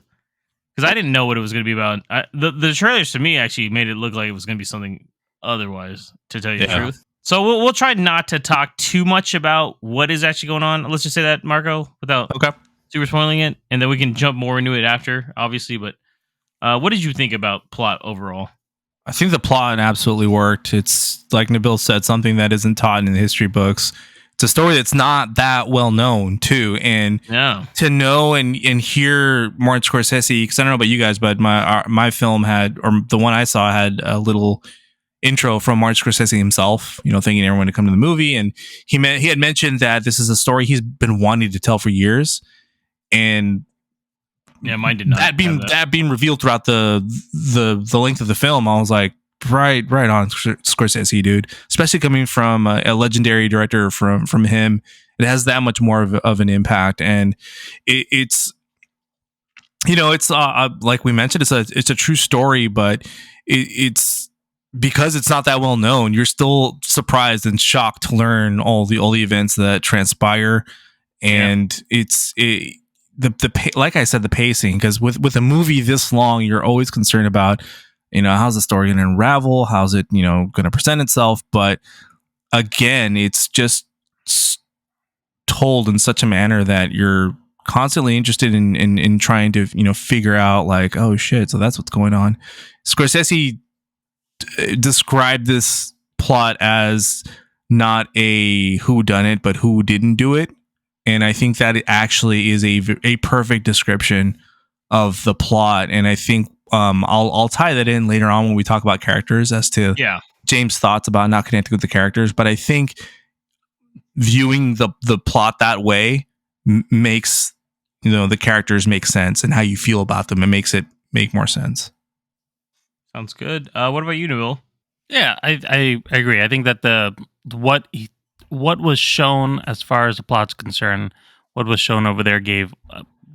A: because I didn't know what it was going to be about. The trailers to me actually made it look like it was going to be something otherwise, to tell you the
B: Yeah.
A: truth. So we'll try not to talk too much about what is actually going on. Let's just say that, Marco, without
B: okay.
A: super spoiling it, and then we can jump more into it after, obviously. But what did you think about plot overall?
B: I think the plot absolutely worked. It's like Nabil said, something that isn't taught in the history books. It's a story that's not that well known too, and
A: No.
B: to know and hear Martin Scorsese, because I don't know about you guys, but my film had, or the one I saw had a little intro from Martin Scorsese himself, thanking everyone to come to the movie, and he had mentioned that this is a story he's been wanting to tell for yeyears, and
A: Yeah, mine did not.
B: that being revealed throughout the length of the film, I was like, right on, Scorsese, dude. Especially coming from a legendary director from him, it has that much more of an impact, and it's like we mentioned, it's a true story, but it's because it's not that well known. You're still surprised and shocked to learn all the events that transpire, and like I said, the pacing, because with a movie this long, you're always concerned about, how's the story going to unravel? How's it, going to present itself? But again, it's just told in such a manner that you're constantly interested in trying to, figure out like, oh shit, so that's what's going on. Scorsese described this plot as not a whodunit, but who didn't do it. And I think that it actually is a perfect description of the plot. And I think I'll tie that in later on when we talk about characters as to James' thoughts about not connecting with the characters. But I think viewing the plot that way makes the characters make sense, and how you feel about them, it makes it make more sense.
A: Sounds good. What about you, Nabil?
C: Yeah, I agree. I think that what was shown as far as the plot's concerned, what was shown over there gave,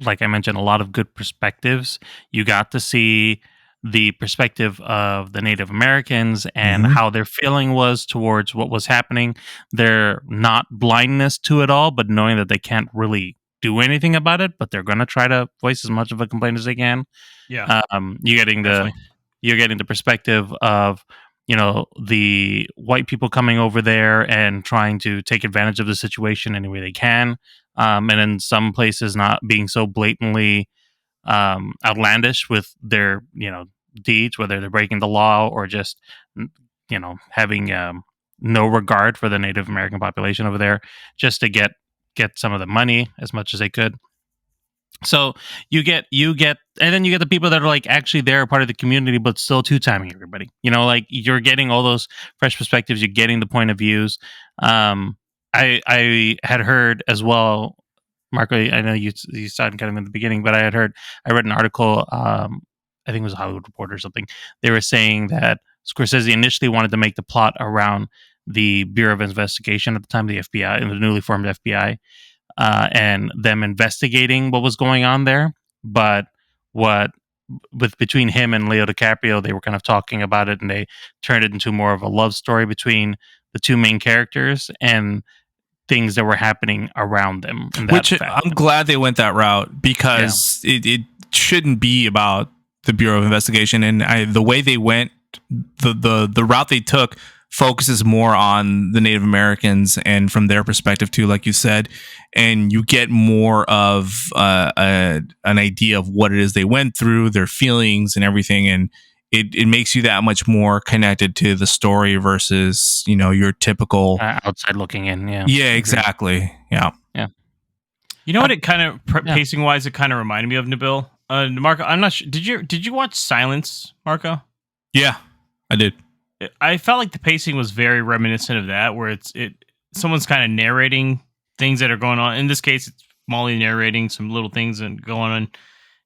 C: like I mentioned, a lot of good perspectives. You got to see the perspective of the Native Americans and how their feeling was towards what was happening. Their not blindness to it all, but knowing that they can't really do anything about it, but they're going to try to voice as much of a complaint as they can.
A: Yeah.
C: You're getting the perspective of the white people coming over there and trying to take advantage of the situation any way they can, and in some places not being so blatantly outlandish with their deeds, whether they're breaking the law or just having no regard for the Native American population over there, just to get some of the money as much as they could. So you get, and then you get the people that are like actually they're a part of the community, but still two-timing everybody. Like you're getting all those fresh perspectives. You're getting the point of views. I had heard as well, Marco. I know you saw kind of in the beginning, but I read an article. I think it was a Hollywood Reporter or something. They were saying that Scorsese initially wanted to make the plot around the Bureau of Investigation at the time, the FBI, and the newly formed FBI, and them investigating what was going on there. But what with between him and Leo DiCaprio, they were kind of talking about it, and they turned it into more of a love story between the two main characters and things that were happening around them.
B: Which I'm glad they went that route, because it shouldn't be about the Bureau of Investigation, and the way they went, the route they took focuses more on the Native Americans and from their perspective too, like you said, and you get more of an idea of what it is they went through, their feelings and everything, and it makes you that much more connected to the story versus your typical
C: outside looking in.
B: Yeah, exactly. Yeah.
A: You know what? It kind of pacing wise, it kind of reminded me of Nabil. Marco, I'm not sure. Did you watch Silence, Marco?
B: Yeah, I did.
A: I felt like the pacing was very reminiscent of that, where someone's kind of narrating things that are going on. In this case, it's Molly narrating some little things and going on,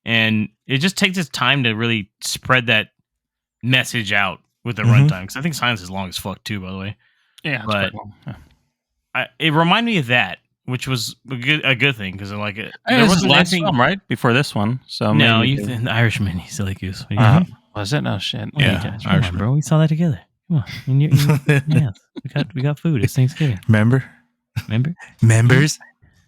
A: and it just takes its time to really spread that message out with the runtime. Because I think Silence is long as fuck too, by the way.
C: Yeah,
A: but it reminded me of that, which was a good thing, because like it.
C: There was the last film, right, before this one. So
A: no, the Irishman, you silly goose.
C: Was it? No shit.
A: Yeah, come on, bro. We saw that together. Come on, yeah. We got food. It's Thanksgiving.
B: Remember? Members?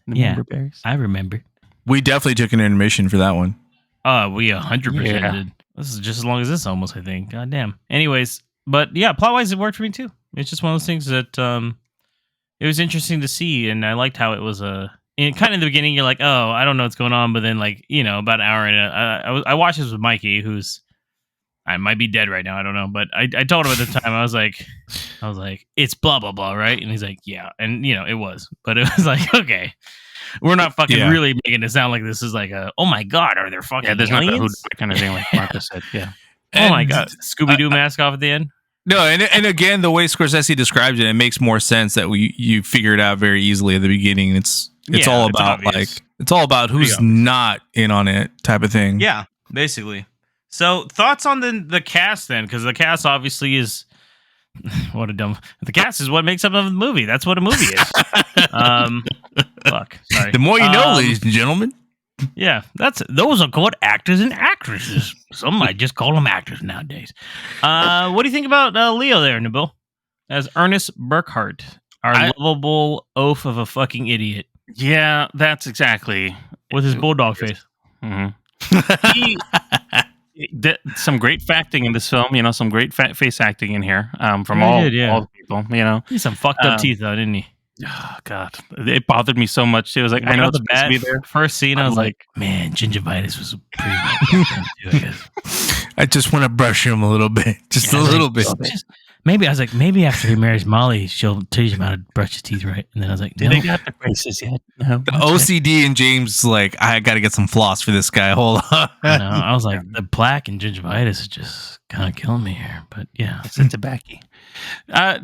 A: Yeah, bears. I remember.
B: We definitely took an intermission for that one.
A: We 100% did. This is just as long as this, almost. I think. God damn. Anyways, but yeah, plot wise, it worked for me too. It's just one of those things that it was interesting to see, and I liked how it was kind of in the beginning. You're like, oh, I don't know what's going on, but then about an hour in, I watched this with Mikey, who's. I might be dead right now. I don't know. But I told him at the time, I was like, it's blah, blah, blah, right? And he's like, yeah. And, it was. But it was like, okay. We're not fucking really making it sound like this is like oh my God, are there fucking
C: there's
A: aliens?
C: not that kind of thing like Marco said. Yeah.
A: Oh my God. Scooby-Doo mask off at the end?
B: No, and again, the way Scorsese describes it makes more sense that you figure it out very easily at the beginning. It's all about it's all about who's not in on it type of thing.
A: Yeah, basically. So, thoughts on the cast then? Because the cast obviously is the cast is what makes up a movie. That's what a movie is. Fuck. Sorry.
B: The more you know, ladies and gentlemen.
A: Yeah, those are called actors and actresses. Some might just call them actors nowadays. What do you think about Leo there, Nabil? As Ernest Burkhart, our lovable oaf of a fucking idiot.
C: Yeah, that's exactly.
A: With his bulldog face.
C: He did some great acting in this film, some great face acting in here from all the people,
A: He's some fucked up teeth though, didn't he?
C: Oh God, it bothered me so much too. I was like, I know
A: the bad be there. First scene, I was like, man, gingivitis was pretty bad.
B: I just want to brush him a little bit, just a little bit.
A: Maybe I was like, maybe after he marries Molly, she'll teach him how to brush his teeth right. And then I was like,
C: did they got the braces yet? No.
B: The OCD and James like, I got to get some floss for this guy. Hold on.
A: I was like, the plaque and gingivitis is just kind of killing me here. But yeah,
C: it's a tobacco.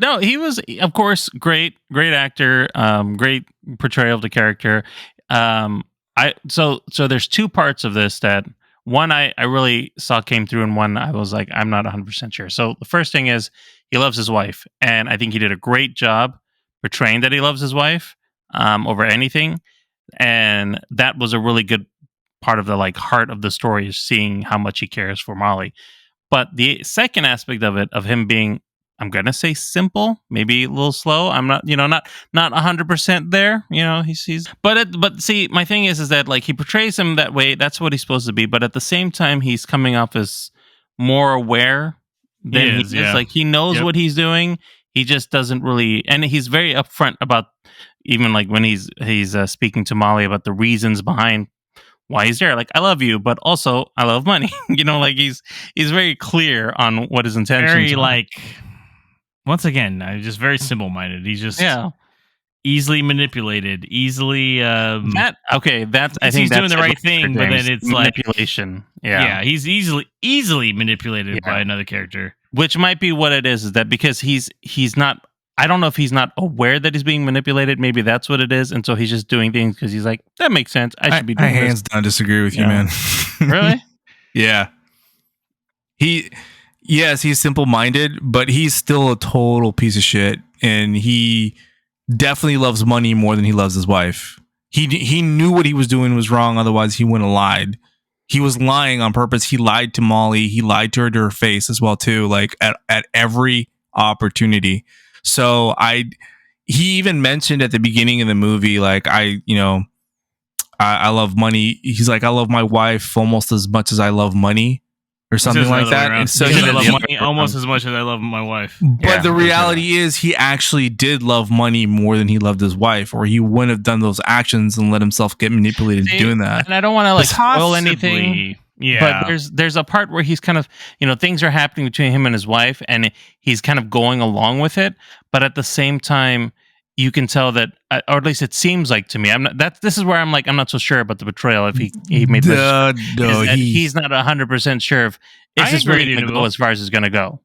C: No, he was, of course, great actor, great portrayal of the character. So there's two parts of this that one I really saw came through, and one I was like, I'm not 100% sure. So the first thing is he loves his wife, and I think he did a great job portraying that he loves his wife over anything, and that was a really good part of the heart of the story, is seeing how much he cares for Molly. But the second aspect of it, of him being, I'm gonna say simple, maybe a little slow. I'm not, not 100% there. But see, my thing is that he portrays him that way. That's what he's supposed to be. But at the same time, he's coming off as more aware than he is. Yeah. He knows what he's doing. He just doesn't really, and he's very upfront about even when he's speaking to Molly about the reasons behind why he's there. I love you, but also I love money. He's very clear on what his intentions are.
A: Once again, just very simple-minded. He's just easily manipulated, easily. I think
C: he's
A: doing the right thing, but then it's
C: manipulation.
A: Yeah, he's easily manipulated by another character,
C: which might be what it is that because he's not I don't know if he's not aware that he's being manipulated. Maybe that's what it is. And so he's just doing things because he's like, that makes sense. I should be doing
B: I
C: this.
B: hands down disagree with you,
C: Yeah.
B: man.
C: Really?
B: Yeah. Yes, he's simple-minded, but he's still a total piece of shit, and he definitely loves money more than he loves his wife. He knew what he was doing was wrong, otherwise he wouldn't have lied. He was lying on purpose. He lied to Molly. He lied to her face as well too, like at every opportunity. So he even mentioned at the beginning of the movie, like, I love money. He's like, I love my wife almost as much as I love money, or something like that. And so
A: I
B: he
A: love money almost as much as I love my wife.
B: But the reality is, he actually did love money more than he loved his wife, or he wouldn't have done those actions and let himself get manipulated doing that.
C: And I don't want to like spoil
A: Possibly.
C: anything.
A: Yeah.
C: But there's a part where he's kind of, things are happening between him and his wife, and he's kind of going along with it. But at the same time, you can tell that, or at least it seems like to me. This is where I'm like, I'm not so sure about the betrayal. If he made this, he's not 100% sure if this is really going to go as far as it's going to go.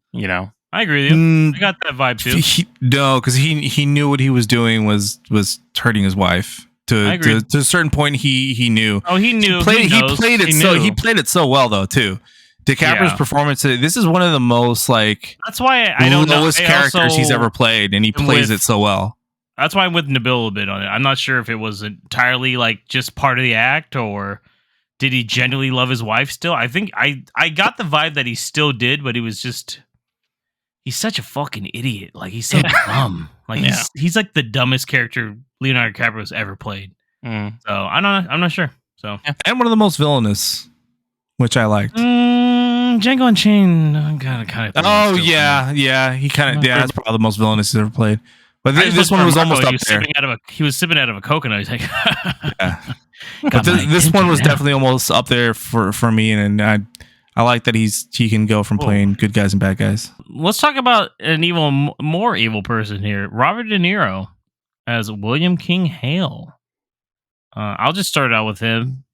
A: I agree with you. I got that vibe too.
B: Because he knew what he was doing was hurting his wife. To a certain point, he knew.
A: Oh, he knew.
B: He played it so well though too. DiCaprio's performance. This is one of the most
A: That's why I don't know.
B: lowest characters he's ever played, and he plays it so well.
A: That's why I'm with Nabil a little bit on it. I'm not sure if it was entirely like just part of the act, or did he genuinely love his wife still? I think I got the vibe that he still did, but he was just, he's such a fucking idiot. Like, he's so dumb. Like, he's like the dumbest character Leonardo DiCaprio's ever played. So I'm not sure. So
B: and one of the most villainous, which I liked.
A: Django Unchained, kind of.
B: Oh yeah, he kind of that's probably the most villainous he's ever played. But this one was almost up there.
A: He was sipping out of a coconut. He's like,
B: But this one was definitely almost up there for me, and I like that he can go from playing good guys and bad guys.
A: Let's talk about an more evil person here, Robert De Niro as William King Hale. I'll just start out with him.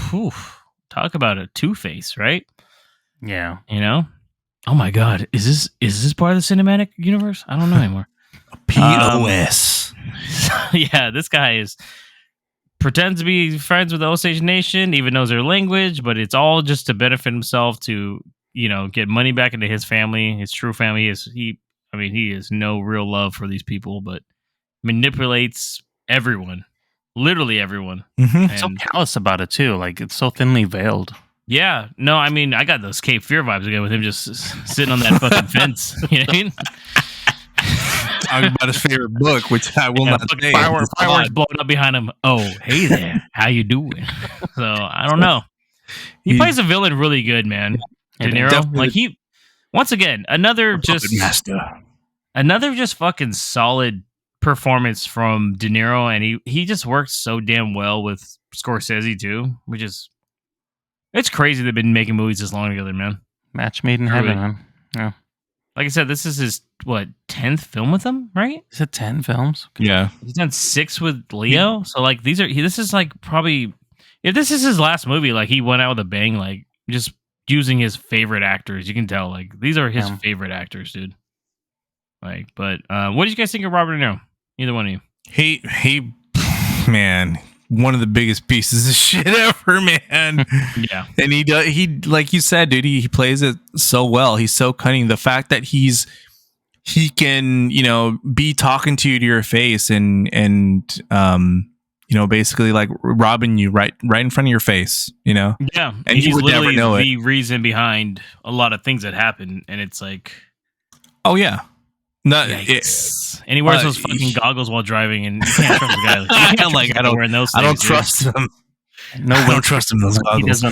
A: Whew. Talk about a Two-Face, right?
C: Yeah.
A: Oh my God, is this part of the cinematic universe? I don't know anymore.
B: POS.
A: Yeah, this guy pretends to be friends with the Osage Nation, even knows their language, but it's all just to benefit himself, to get money back into his family, his true family. He has no real love for these people, but manipulates everyone, literally everyone.
B: Mm-hmm.
C: So callous about it too. Like, it's so thinly veiled.
A: Yeah, no, I got those Cape Fear vibes again with him just sitting on that fucking fence. You know what I mean?
B: Talking about his favorite book, which I will not say.
A: Fireworks blowing up behind him. Oh, hey there, how you doing? So I don't know. He plays a villain really good, man. De Niro, like once again, another just fucking solid performance from De Niro, and he just works so damn well with Scorsese too, which is, it's crazy they've been making movies this long together, man.
C: Match made in heaven, man. Yeah.
A: Like I said, this is his 10th film with him, right?
C: Is it 10 films?
B: Yeah.
A: He's done 6 with Leo. So like this is like probably, if this is his last movie, like he went out with a bang, like just using his favorite actors. You can tell like these are his favorite actors, dude. Like, but what did you guys think of Robert De Niro? Either one of you.
B: He man, one of the biggest pieces of shit ever, man.
A: Yeah.
B: And he like you said, dude, he plays it so well. He's so cunning. The fact that he can, be talking to you to your face and basically like robbing you right in front of your face,
A: Yeah.
B: And
A: he's literally
B: know
A: the reason behind a lot of things that happen, and it's like,
B: oh yeah.
A: And he wears those fucking goggles while driving, and you can't trust the guy.
B: I don't trust him. I don't trust him. Those goggles.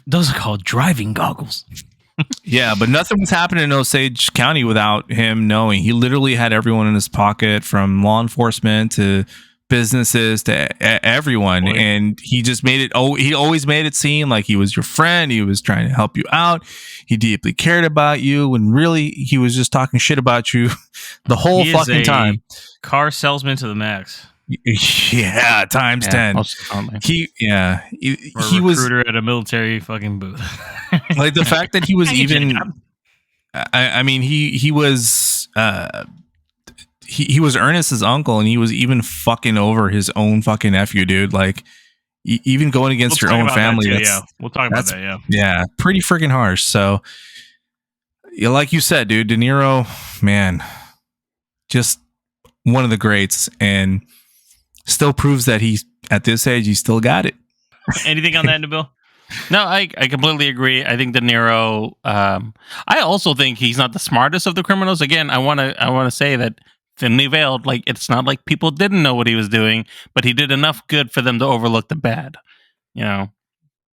A: Those are called driving goggles.
B: Yeah, but nothing was happening in Osage County without him knowing. He literally had everyone in his pocket, from law enforcement to businesses to everyone. Boy. And he just made it. Oh, he always made it seem like he was your friend. He was trying to help you out. He deeply cared about you, when really he was just talking shit about you the whole fucking time.
A: Car salesman to the max.
B: Yeah, times 10. He was
A: recruiter at a military fucking booth.
B: Like the fact that he was even. I mean, he was he was Ernest's uncle, and he was even fucking over his own fucking nephew, dude. Like, even going against your own family.
A: Yeah, we'll talk about that.
B: Yeah, pretty freaking harsh. So, yeah, like you said, dude, De Niro, man, just one of the greats, and still proves that he's at this age, he still got it.
A: Anything on that, Nabil?
C: No, I completely agree. I think De Niro. I also think he's not the smartest of the criminals. Again, I want to say that thinly veiled. Like, it's not like people didn't know what he was doing, but he did enough good for them to overlook the bad. You know.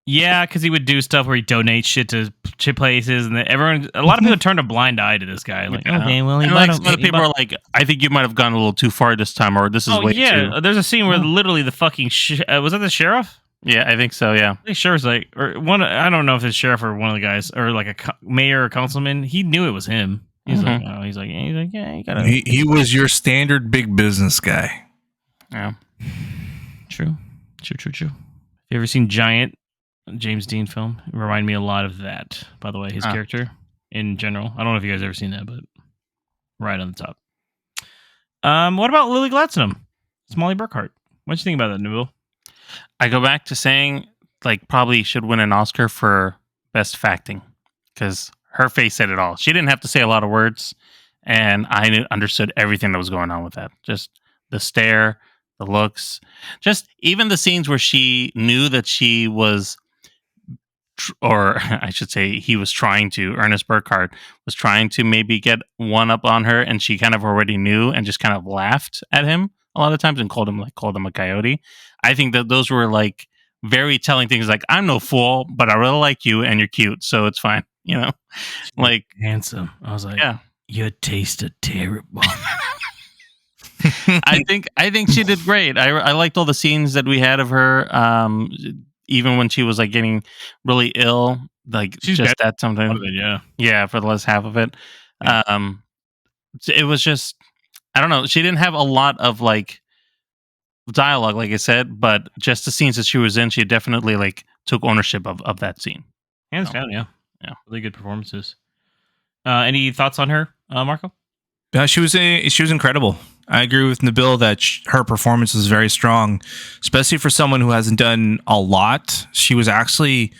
A: Yeah, because he would do stuff where he donates shit to places, and a lot of people turned a blind eye to this guy. Like, okay, well,
C: and like some other people are like, I think you might have gone a little too far this time, or this is way too.
A: There's a scene where literally the fucking was that the sheriff?
C: Yeah, I think so. Yeah,
A: I think sheriff's like, or one. I don't know if it's sheriff or one of the guys, or like a mayor or councilman. He knew it was him. He's like, oh, he's like, yeah, you gotta.
B: He was your standard big business guy.
C: Yeah,
A: true. Have you ever seen Giant? James Dean film. It reminded me a lot of that, by the way, his character in general. I don't know if you guys ever seen that, but right on the top. What about Lily Gladstone? Molly Burkhart. What do you think about that, Nabil?
C: I go back to saying, like, probably should win an Oscar for best facting, because her face said it all. She didn't have to say a lot of words, and I understood everything that was going on with that. Just the stare, the looks, just even the scenes where she knew that she was, or I should say he was trying to, Ernest Burkhart was trying to maybe get one up on her, and she kind of already knew and just kind of laughed at him a lot of times and called him a coyote. I think that those were like very telling things, like, I'm no fool, but I really like you and you're cute, so it's fine, you know? Like,
A: handsome. I was like,
C: yeah,
A: your taste of terrible.
C: I think she did great. I liked all the scenes that we had of her. Even when she was like getting really ill, like
A: she's
C: just that sometimes. Yeah, for the last half of it.
A: Yeah.
C: It was just, I don't know. She didn't have a lot of like dialogue, like I said, but just the scenes that she was in, she definitely like took ownership of that scene.
A: Hands down, yeah, really good performances. Any thoughts on her, Marco?
B: She was incredible. I agree with Nabil that her performance was very strong, especially for someone who hasn't done a lot. She was actually,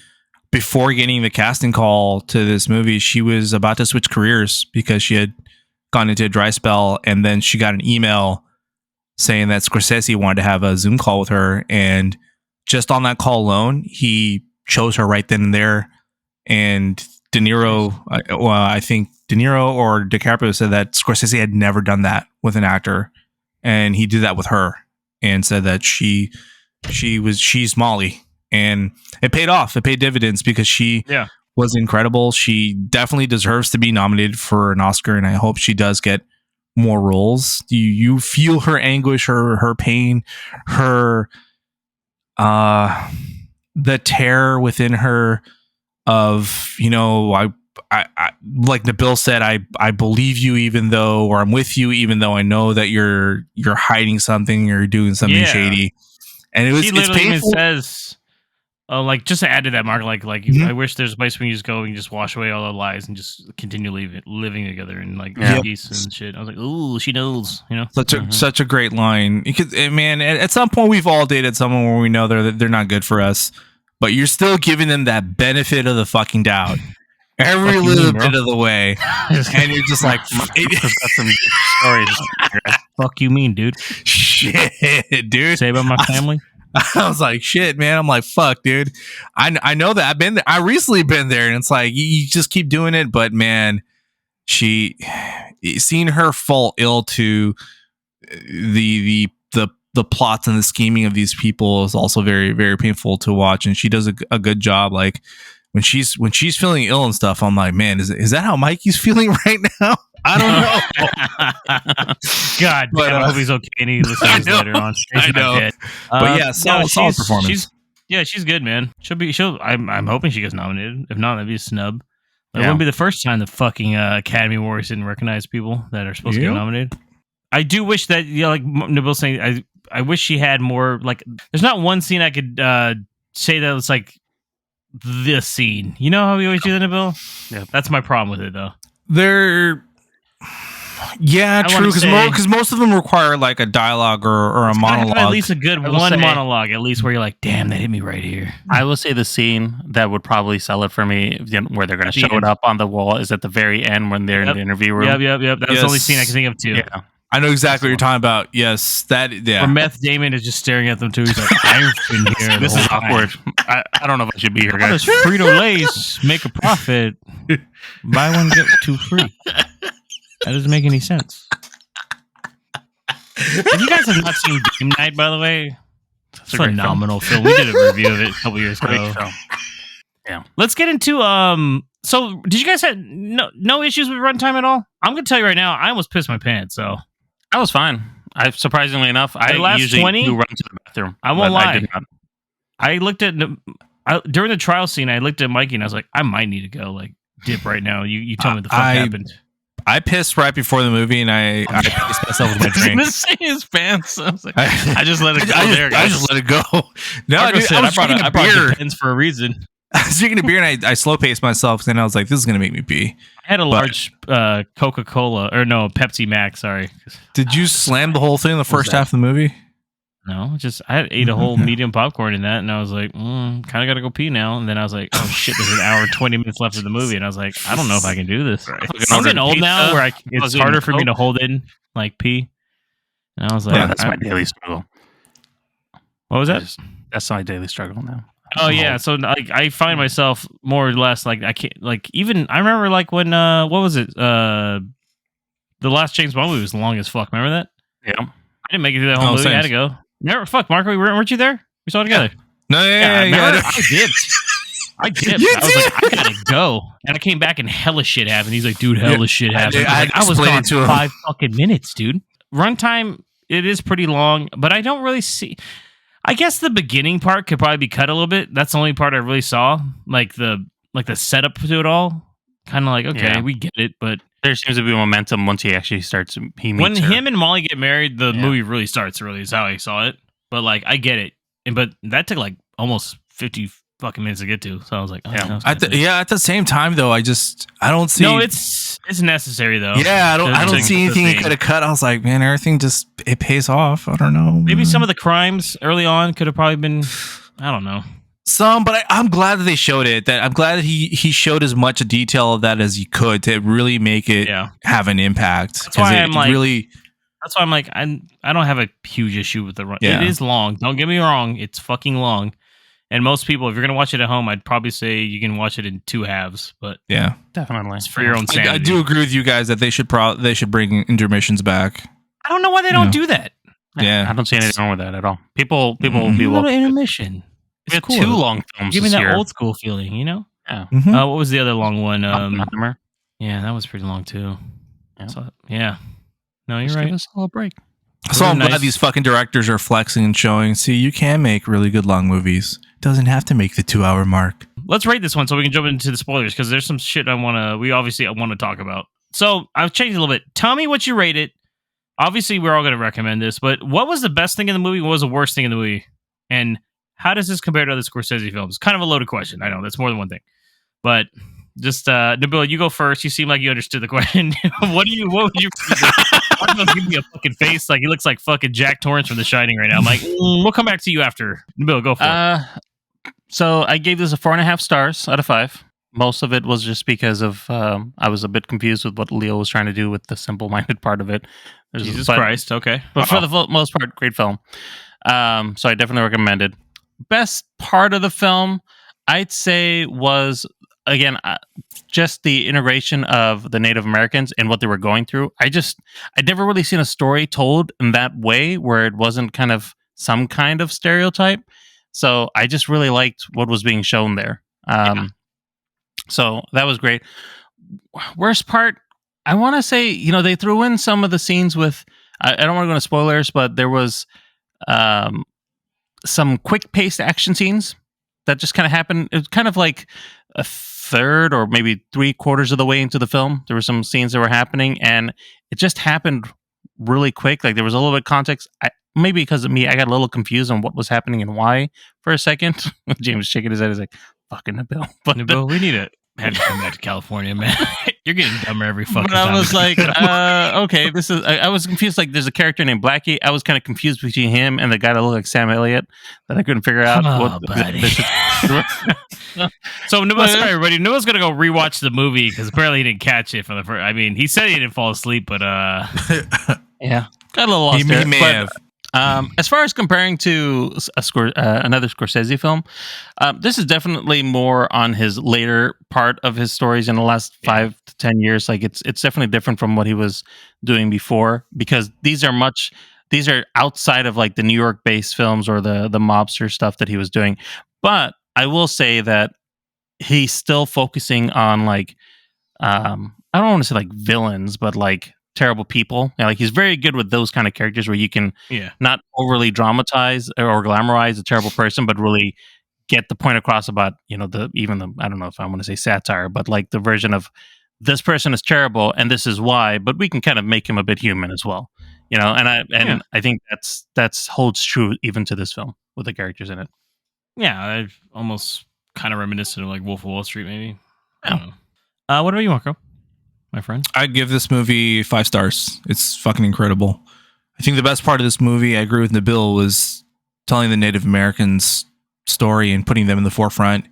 B: before getting the casting call to this movie, she was about to switch careers because she had gone into a dry spell, and then she got an email saying that Scorsese wanted to have a Zoom call with her, and just on that call alone, he chose her right then and there. And De Niro, I think De Niro or DiCaprio said that Scorsese had never done that with an actor, and he did that with her, and said that she's Molly, and it paid off. It paid dividends because she was incredible. She definitely deserves to be nominated for an Oscar, and I hope she does get more roles. You feel her anguish, her pain, her the terror within her of, you know, I like Nabil said, I believe you even though, or I'm with you even though I know that you're hiding something, you're doing something shady. And
A: he literally even says, like, just to add to that, Mark, like I wish there's a place where you just go and just wash away all the lies and just continue living together and like peace and shit. I was like, ooh, she knows, you know.
B: Such a great line. Because, man, at some point we've all dated someone where we know they're not good for us, but you're still giving them that benefit of the fucking doubt every little bit of the way, and you're just like,
A: fuck you mean, dude?
B: Shit, dude.
A: Say about my family.
B: I was like, shit, man. I'm like, fuck, dude. I know that I've been there. I recently been there, and it's like you just keep doing it, but man, seeing her fall ill to the plots and the scheming of these people is also very, very painful to watch, and she does a good job. Like when she's feeling ill and stuff, I'm like, man, is that how Mikey's feeling right now? I don't know.
A: God, but I hope he's okay and he listens later on.
B: I know. But yeah, solid performance.
A: She's good, man. I'm hoping she gets nominated. If not, that'd be a snub. It wouldn't be the first time the fucking Academy Awards didn't recognize people that are supposed to get nominated. I do wish that, like Nabil's saying, I wish she had more. Like, there's not one scene I could say that was like this scene. You know how we always do that, Nabil? Yeah, that's my problem with it, though.
B: Yeah,
A: I
B: true.
A: wanna
B: Because most of them require like a dialogue or a
A: It's gotta have
B: monologue.
A: at least a good
C: I will
A: one
C: say-
A: monologue, at least where you're like, damn, that hit me right here.
C: I will say the scene that would probably sell it for me, where they're going
A: At
C: to
A: the
C: show
A: end.
C: it up on the wall, is at the very end when they're in the interview room.
A: Yep. That's the only scene I can think of too.
C: Yeah.
B: I know exactly what you're talking about. Yes,
A: Where Meth Damon is just staring at them too. He's like, I've been here.
C: This is awkward. I don't know if I should be here,
A: How
C: guys.
A: does Frito Lay's make a profit? Buy one get two free. That doesn't make any sense. If you guys have not seen Game Night, by the way, it's a
C: a great
A: phenomenal film. We did a review of it a couple years
C: Great
A: ago.
C: film. Yeah.
A: Let's get into So, did you guys have no issues with runtime at all? I'm gonna tell you right now, I almost pissed my pants. So
C: I was fine. Surprisingly enough, I
A: last
C: usually
A: 20?
C: do run to the bathroom.
A: I won't
C: but
A: lie.
C: I did not.
A: I looked at during the trial scene. I looked at Mikey and I was like, I might need to go like dip right now. You tell me what the fuck happened.
B: I pissed right before the movie, and I pissed myself with my
C: I was
B: drink.
C: gonna say his pants. I was like, I just let it go there,
B: I
C: guys.
B: just let it go. No,
A: Marco
B: dude,
A: said,
B: I was drinking
A: I
B: a
A: brought
B: beer.
A: Depends for a reason.
B: I was drinking a beer, and I slow paced myself. And I was like, "This is gonna make me pee."
A: I had a large Coca-Cola or no Pepsi Max. Sorry,
B: Did you slam the whole thing in the first
A: that?
B: half of the movie?
A: no, just I ate a whole medium popcorn in that, and I was like, kind of gotta go pee now. And then I was like, oh shit, there's an hour and 20 minutes left of the movie, and I was like, I don't know if I can do this. I'm getting old now, where it's harder for me to hold in like pee. And I was like,
C: Yeah, that's my daily struggle.
A: what was that?
C: That's my daily struggle now.
A: Oh yeah, so like I find myself more or less like I can't like even I remember like when what was it the last James Bond movie was long as fuck. Remember that?
C: Yeah.
A: I didn't make it through that whole movie. I had to go. Never fuck, Marco. Weren't you there? We saw it together.
B: No, yeah.
A: remember? I dipped. I was like, I gotta go, and I came back and hella shit happened. He's like, dude, hella shit happened. I was
B: explained
A: gone
B: it to him.
A: 5 fucking minutes, dude. Runtime, it is pretty long, but I don't really see. I guess the beginning part could probably be cut a little bit. That's the only part I really saw, like the setup to it all. Kind of like, okay,
C: Yeah.
A: we get it, but
C: There seems to be momentum once he actually starts. He meets
A: when
C: her.
A: him and Molly get married, the
C: Yeah.
A: movie really starts. Really, is how I saw it. But like, I get it, but that took like almost 50 fucking minutes to get to. So I was like, oh,
C: Yeah.
A: that was kinda-
B: At the same time, though, I don't see.
A: No, it's necessary though.
B: Yeah, I don't
A: To-
B: see anything
A: to
B: he could have cut. I was like, man, everything just it pays off. I don't know.
A: Maybe some of the crimes early on could have probably been. I don't know.
B: Some, but I'm glad that they showed it. That I'm glad that he showed as much detail of that as he could to really make it
A: Yeah.
B: have an impact.
A: That's why I'm like-
B: really.
A: That's why I'm like, I don't have a huge issue with the run.
B: Yeah.
A: It is long. Don't get me wrong. It's fucking long. And most people, if you're gonna watch it at home, I'd probably say you can watch it in 2 halves. But
B: Yeah,
C: Definitely.
A: it's for your own sanity.
B: I do agree with you guys that they should bring intermissions back.
A: I don't know why they don't
B: Yeah.
A: do that.
B: Yeah.
C: I don't see anything wrong with that at all. People will
A: A
C: be
A: little
C: welcome.
A: intermission.
C: We had
A: cool.
C: 2 long films
A: Give me
C: this
A: that
C: year.
A: old school feeling, you know.
C: Yeah.
B: Mhm.
A: What was the other long one?
C: Oppenheimer.
A: Yeah, that was pretty long too.
C: Yeah.
A: So, yeah. No, you're
C: Just
A: right.
C: give us all a break.
B: So I'm
A: Nice.
B: glad these fucking directors are flexing and showing. See, you can make really good long movies. Doesn't have to make the 2-hour mark.
A: Let's rate this one so we can jump into the spoilers because there's some shit I want to talk about. So I've changed a little bit. Tell me what you rate it. Obviously, we're all going to recommend this, but what was the best thing in the movie? What was the worst thing in the movie? And how does this compare to other Scorsese films? Kind of a loaded question. I know that's more than one thing, but just Nabil, you go first. You seem like you understood the question. What would you? Marco's giving me a fucking face like he looks like fucking Jack Torrance from The Shining right now. I'm like, we'll come back to you after. Nabil, go for it.
C: So I gave this a 4.5 stars out of 5. Most of it was just because of I was a bit confused with what Leo was trying to do with the simple-minded part of it.
A: Jesus Christ. Okay.
C: But for the most part, great film. So I definitely recommend it. Best part of the film, I'd say, was again just the integration of the Native Americans and what they were going through. I'd never really seen a story told in that way where it wasn't kind of some kind of stereotype. So I just really liked what was being shown there. So that was great. Worst part, I want to say, they threw in some of the scenes with, I don't want to go into spoilers, but there was some quick-paced action scenes that just kind of happened. It was kind of like a third or maybe 3/4 of the way into the film. There were some scenes that were happening, and it just happened really quick. Like there was a little bit of context. Maybe because of me, I got a little confused on what was happening and why for a second. James shaking his head. He's like, fucking Nabil. But
A: Nabil, we need to have you come back to California, man. You're getting dumber every fucking
C: But
A: time.
C: I was like, okay, this is. I was confused. Like, there's a character named Blackie. I was kind of confused between him and the guy that looked like Sam Elliott that I couldn't figure out.
A: Buddy. So, sorry, everybody. Noah's gonna go rewatch the movie because apparently he didn't catch it for the first. I mean, he said he didn't fall asleep, but
C: yeah, got a little lost
B: He
C: there.
B: may
C: But,
B: have.
C: as far as comparing to another Scorsese film, this is definitely more on his later part of his stories in the last 5 to 10 years. Like it's definitely different from what he was doing before, because these are outside of like the New York based films or the mobster stuff that he was doing. But I will say that he's still focusing on like I don't want to say like villains, but like terrible people. Yeah, like he's very good with those kind of characters where you can not overly dramatize or glamorize a terrible person, but really get the point across about, you know, the I don't know if I want to say satire, but like the version of this person is terrible and this is why, but we can kind of make him a bit human as well. You know, and I think that's holds true even to this film with the characters in it.
A: yeah, I almost kind of reminiscent of like Wolf of Wall Street, maybe. I don't know. What about you, Marco? My friend?
B: I'd give this movie 5 stars. It's fucking incredible. I think the best part of this movie, I agree with Nabil, was telling the Native Americans story and putting them in the forefront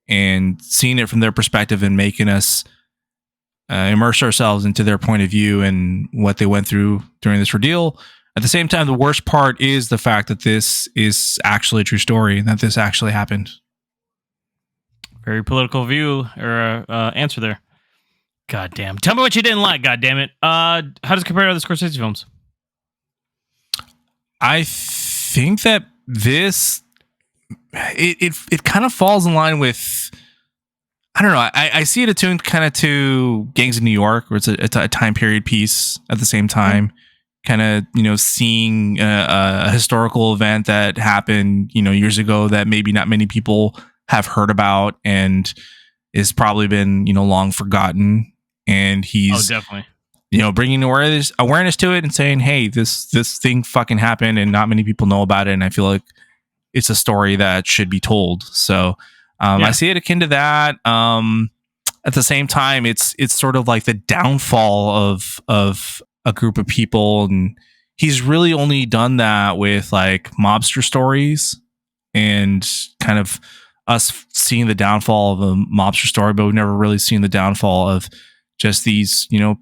B: and seeing it from their perspective and making us immerse ourselves into their point of view and what they went through during this ordeal. At the same time, the worst part is the fact that this is actually a true story, that this actually happened.
A: Very political view or answer there. God damn. Tell me what you didn't like, god damn it. How does it compare to other Scorsese films?
B: I think that this it kind of falls in line with, I don't know, I see it attuned kind of to Gangs of New York, where it's a time period piece at the same time. Kind of, you know, seeing a historical event that happened, you know, years ago that maybe not many people have heard about and is probably been, you know, long forgotten. And he's
A: definitely,
B: you know, bringing awareness to it and saying, hey, this thing fucking happened and not many people know about it. And I feel like it's a story that should be told. So I see it akin to that. At the same time, it's sort of like the downfall of a group of people. And he's really only done that with like mobster stories and kind of us seeing the downfall of a mobster story, but we've never really seen the downfall of just these, you know,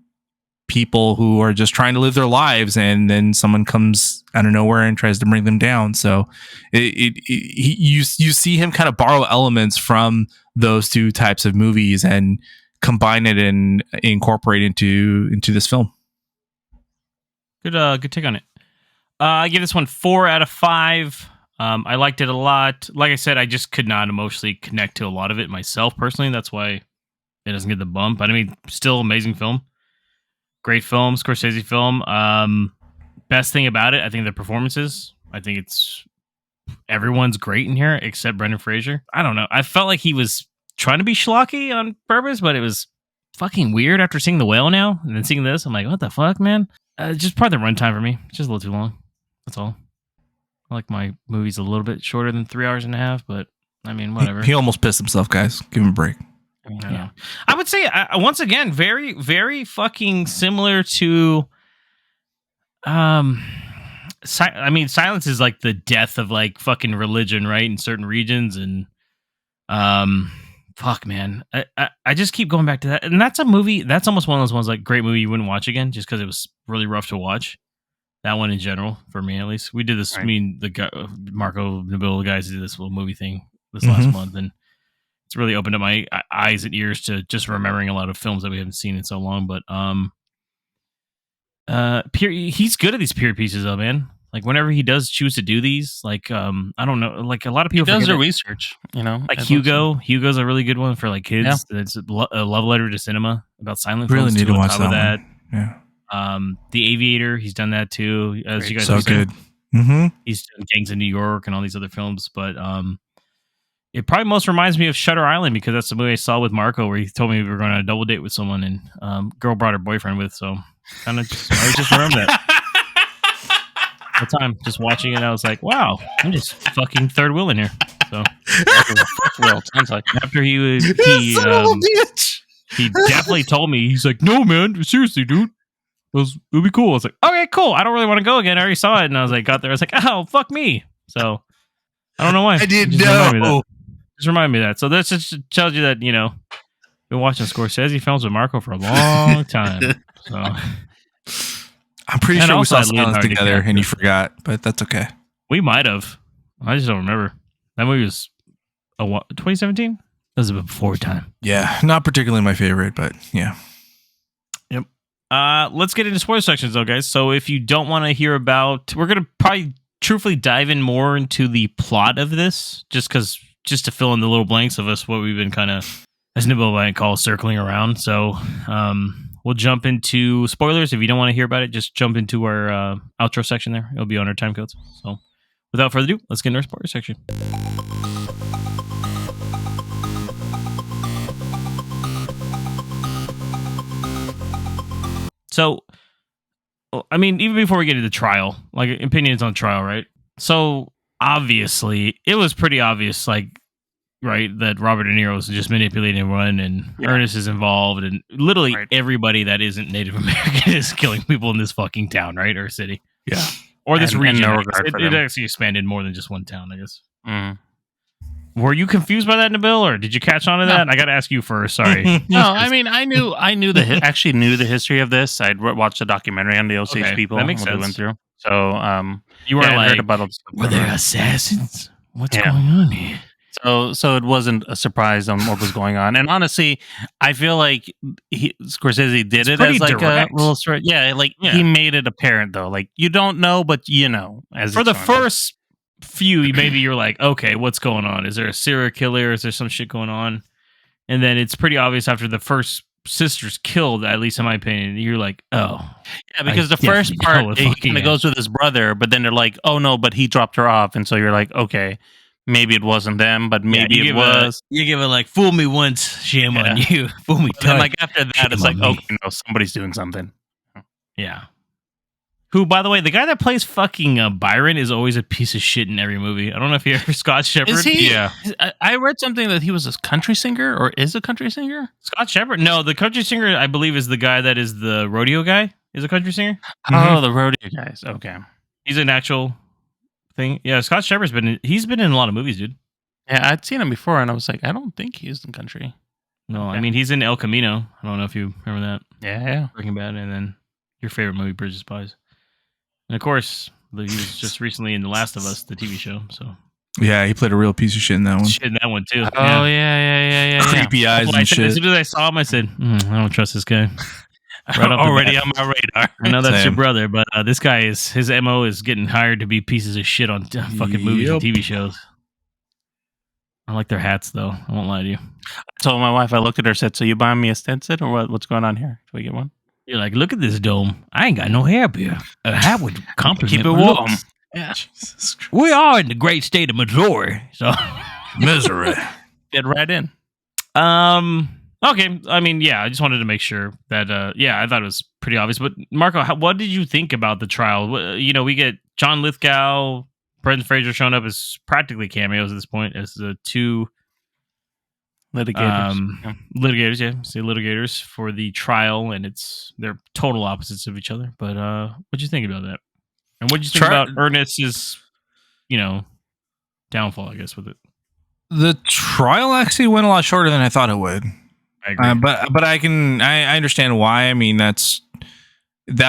B: people who are just trying to live their lives, and then someone comes out of nowhere and tries to bring them down. So you see him kind of borrow elements from those two types of movies and combine it and incorporate into this film.
A: Good take on it. I give this one 4 out of 5. I liked it a lot. Like I said, I just could not emotionally connect to a lot of it myself personally. That's why it doesn't get the bump. But I mean, still amazing film. Great film, Scorsese film. Best thing about it, I think the performances. I think everyone's great in here except Brendan Fraser. I don't know. I felt like he was trying to be schlocky on purpose, but it was fucking weird after seeing The Whale now and then seeing this. I'm like, what the fuck, man? Just part of the runtime for me. It's just a little too long. That's all. I like my movies a little bit shorter than 3 hours and a half, but I mean, whatever.
B: He almost pissed himself, guys. Give him a break.
A: Yeah. I would say once again, very, very fucking similar to. I mean, silence is like the death of like fucking religion, right? In certain regions, and fuck, man, I just keep going back to that, and that's a movie. That's almost one of those ones like great movie you wouldn't watch again just because it was really rough to watch. That one in general, for me at least. We did this. Right. I mean, the guy, Marco, Nabil, the guys did this little movie thing this last month, and it's really opened up my eyes and ears to just remembering a lot of films that we haven't seen in so long. But he's good at these period pieces, though, man. Like whenever he does choose to do these, like I don't know, like a lot of people
C: does their research, you know.
A: Like Hugo's a really good one for like kids. Yeah. It's a love letter to cinema about silent
B: really
A: films.
B: Need
A: too,
B: to watch that.
A: That.
B: Yeah.
A: The Aviator, he's done that too. As you guys
B: so good.
A: He's done Gangs of New York and all these other films, but it probably most reminds me of Shutter Island because that's the movie I saw with Marco where he told me we were going on a double date with someone and girl brought her boyfriend with, so kind of I just remember that. The time just watching it, I was like, wow, I'm just fucking third wheel in here. So
C: world sounds like
A: after he he definitely told me, he's like, no, man, seriously, dude. It'll be cool. I was like, okay, cool. I don't really want to go again. I already saw it. And I was like, got there. I was like, oh, fuck me. So I don't know why.
B: I didn't
A: Just remind me of
B: know.
A: that. Just remind me of that. So that just tells you that, been watching Scorsese films with Marco for a long time. So
B: I'm pretty
A: And
B: sure we
A: also
B: saw
A: I leaned
B: Silence
A: hard to
B: together
A: get
B: and you
A: it.
B: forgot, but that's okay.
A: we might have. I just don't remember. That movie was 2017? That was before time.
B: Yeah, not particularly my favorite, but yeah.
A: Yep. Let's get into spoiler sections though, guys. So if you don't want to hear about, we're gonna probably truthfully dive in more into the plot of this, just to fill in the little blanks of us what we've been kind of, as Nibble might call, circling around. So we'll jump into spoilers. If you don't want to hear about it, just jump into our outro section there. It'll be on our time codes. So without further ado, let's get into our spoiler section. So, I mean, even before we get into the trial, like opinions on trial, right? So obviously, it was pretty obvious, like, right, that Robert De Niro was just manipulating everyone, and Ernest is involved, and literally everybody that isn't Native American is killing people in this fucking town, right, or city,
B: Yeah.
A: or this
C: And
A: region.
C: no
A: I
C: regard
A: guess.
C: for
A: It
C: them.
A: actually expanded more than just one town, I guess.
C: Mm.
A: Were you confused by that, Nabil, or did you catch on to that? I got to ask you first. Sorry.
C: No, I mean, I knew actually knew the history of this. I'd watched a documentary on the Osage
A: Okay,
C: people
A: that makes
C: when we
A: sense.
C: went through. So,
A: You were
C: I'd
A: like,
C: heard about all the stuff.
A: were there assassins? What's
C: Yeah.
A: going on here?
C: So it wasn't a surprise on what was going on. And honestly, I feel like Scorsese did
A: It's
C: it
A: pretty
C: as like
A: direct.
C: a little story. Yeah, like he made it apparent though. Like you don't know, but you know. As
A: For
C: it's
A: the
C: going on.
A: first few, maybe you're like, okay, what's going on? Is there a serial killer? Is there some shit going on? And then it's pretty obvious after the first sister's killed, at least in my opinion, you're like, oh.
C: Yeah, because
A: I
C: the first
A: definitely
C: part
A: know what
C: he
A: fucking
C: kind of goes with his brother, but then they're like, oh no, but he dropped her off, and so you're like, okay, maybe it wasn't them, but maybe it was.
A: You give it like, fool me once, shame on you. Fool me
C: But then,
A: twice.
C: like after that, it's
A: Shame
C: like,
A: on me.
C: okay, no, somebody's doing something.
A: Yeah. Who, by the way, the guy that plays fucking Byron is always a piece of shit in every movie. I don't know if you ever Scott Shepherd.
C: Is he?
B: Yeah.
C: I read something that he was a country singer, or is a country singer.
A: Scott Shepherd? No, the country singer, I believe, is the guy that is the rodeo guy. Is a country singer.
C: Oh, the rodeo guys. Okay.
A: He's an actual thing. Yeah, Scott Shepherd's he's been in a lot of movies, dude.
C: Yeah, I'd seen him before, and I was like, I don't think he's in country.
A: No, I
C: Okay.
A: mean, he's in El Camino. I don't know if you remember that.
C: Yeah.
A: Breaking Bad, and then your favorite movie, Bridge of Spies. And of course, he was just recently in The Last of Us, the TV show. So
B: Yeah, he played a real piece of shit in that one.
A: shit in that one too.
C: Oh yeah.
B: Creepy eyes
A: Well,
B: and
A: as
B: shit.
A: soon as I saw him, I said, I don't trust this guy. Right off the
C: Already
A: bat.
C: on my radar.
A: I know that's your
B: Same.
A: brother, but this guy his MO is getting hired to be pieces of shit on fucking movies and
B: Yep.
A: TV shows. I like their hats, though. I won't lie to you.
C: I told my wife, I looked at her, said, "So you buying me a Stetson, or what's going on here? Can we get one?
A: You're like, look at this dome. I ain't got no hair up here. A hat would compliment
C: Keep it
A: my
C: warm."
A: looks.
C: Yeah,
A: We are in the great state of Missouri, so
B: Misery.
C: get right in.
A: okay. I mean, yeah, I just wanted to make sure that I thought it was pretty obvious. But Marco, what did you think about the trial? We get John Lithgow, Brendan Fraser showing up as practically cameos at this point as the two
C: Litigators. Yeah.
A: litigators, litigators for the trial, and they're total opposites of each other. But what'd you think about that? And what'd you think about Ernest's, downfall, I guess, with it?
B: The trial actually went a lot shorter than I thought it would.
A: I agree.
B: But I understand why. I mean, that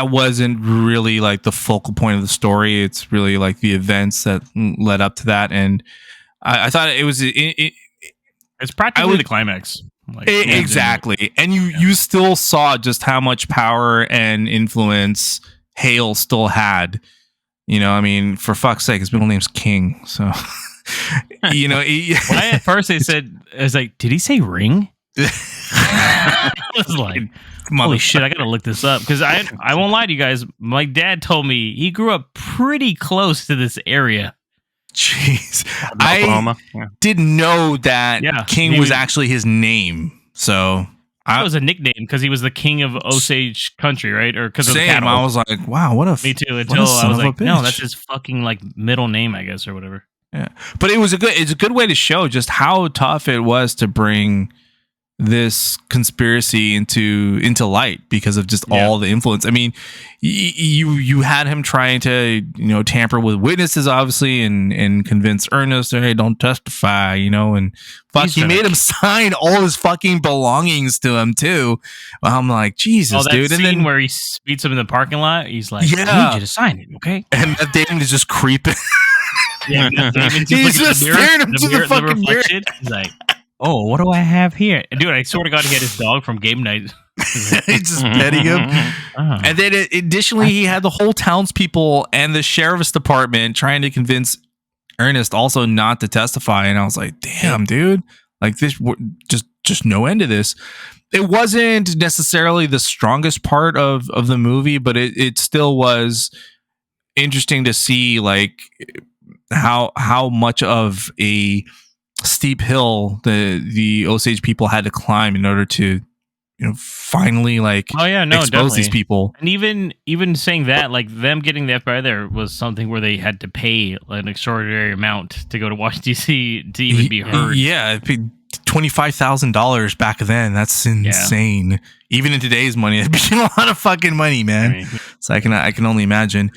B: wasn't really like the focal point of the story. It's really like the events that led up to that, and I thought it was
A: It's practically the climax.
B: Exactly. And you still saw just how much power and influence Hale still had. I mean, for fuck's sake, his middle name's King. So,
A: Why at first they said, I was like, did he say ring? I was like, holy shit, I gotta look this up. Because I won't lie to you guys, my dad told me he grew up pretty close to this area.
B: Jeez.
C: Oklahoma. Yeah.
B: Didn't know that King was actually his name. So
A: that was a nickname because he was the king of Osage country, right? Or because of the cattle.
B: I was like, wow, what a
A: me too.
B: what
A: Until
B: a
A: I
B: son
A: was
B: of a
A: like, no,
B: bitch.
A: that's his fucking like middle name, I guess, or whatever.
B: Yeah, but it's a good way to show just how tough it was to bring this conspiracy into light because of just all the influence. I mean, you had him trying to tamper with witnesses, obviously, and convince Ernest, hey, don't testify, and he made him sign all his fucking belongings to him too. I'm like, Jesus,
A: that
B: dude.
A: Scene
B: And then
A: where he beats him in the parking lot, he's like,
B: Yeah.
A: I need you to sign it, okay?
B: and Matt Damon is just creeping.
A: Yeah, Damon's
B: He's just staring into the fucking mirror.
A: reflection. He's like, oh, what do I have here? And dude, I swear to God, he had his dog from game night.
B: He's just petting him. And then additionally, he had the whole townspeople and the sheriff's department trying to convince Ernest also not to testify. And I was like, damn, dude, like this, just no end to this. It wasn't necessarily the strongest part of the movie, but it still was interesting to see like how much of a steep hill the Osage people had to climb in order to finally expose these people.
A: And even saying that, like them getting the FBI there was something where they had to pay an extraordinary amount to go to Washington DC to even be heard.
B: Yeah, $25,000 back then. That's insane. Yeah. Even in today's money, that'd be a lot of fucking money, man. I mean, so I can only imagine.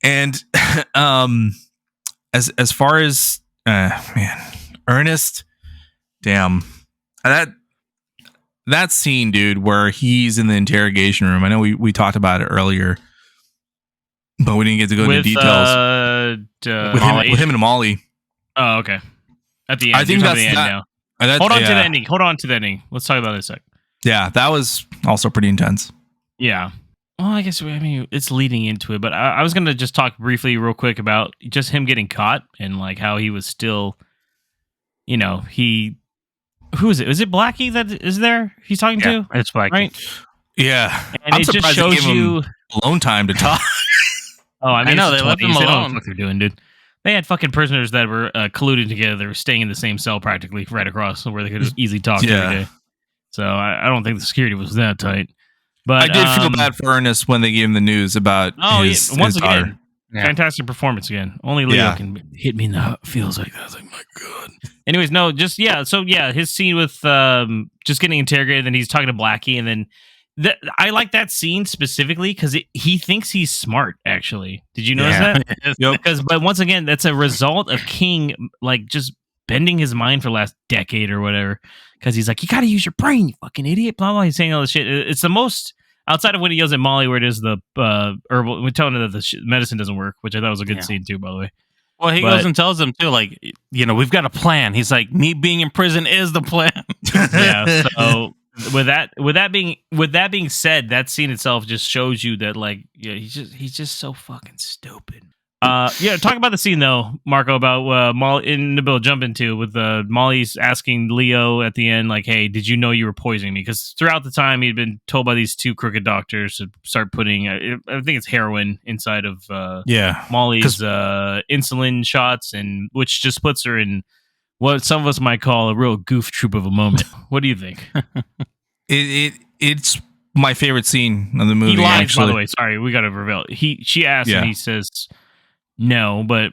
B: And as far as Ernest, damn, that scene, dude, where he's in the interrogation room. I know we talked about it earlier, but we didn't get to go into details with him and Molly.
A: Oh, okay. At the end,
B: I think that's
A: the end
B: now.
A: Hold on to the ending. Hold on to the ending. Let's talk about it in a sec.
B: Yeah, that was also pretty intense.
A: Yeah. Well, I guess it's leading into it, but I was gonna just talk briefly, real quick, about just him getting caught and like how he was still, who is it? Is it Blackie that is there? He's talking to?
C: It's Blackie,
A: right?
B: Yeah,
A: and
B: I'm
A: it
B: surprised
A: just shows
B: they gave
A: you
B: him alone time to talk.
A: I
C: know they left him
A: They don't know
C: alone.
A: what they're doing, dude. They had fucking prisoners that were colluding together. They were staying in the same cell practically right across where they could easily talk every day. So I don't think the security was that tight. But
B: I did feel bad for Ernest when they gave him the news about his daughter.
A: Fantastic performance again. Only Leo can hit me in the feels like that. I was like, my God. Anyways, no, just So his scene with just getting interrogated, and he's talking to Blackie, and then I like that scene specifically because he thinks he's smart. Actually, did you notice that? Yep. But once again, that's a result of King like just bending his mind for the last decade or whatever. Because he's like, you got to use your brain, you fucking idiot. Blah blah. He's saying all this shit. It's the most outside of when he yells at Molly, where it is the herbal. We're telling her that the medicine doesn't work, which I thought was a good scene too, by the way.
C: Well, he goes and tells them too, like, we've got a plan. He's like, me being in prison is the plan.
A: Yeah. So with that being said, that scene itself just shows you that like, he's just so fucking stupid. Talk about the scene though, Marco, about Molly in the bill jump into with Molly's asking Leo at the end, like, hey, did you know you were poisoning me? Because throughout the time he'd been told by these two crooked doctors to start putting I think it's heroin inside of Molly's insulin shots, and which just puts her in what some of us might call a real goof troop of a moment. What do you think?
B: It's my favorite scene of the movie.
A: He lies,
B: actually.
A: by the way. Sorry, we got to reveal. She asks and he says no, but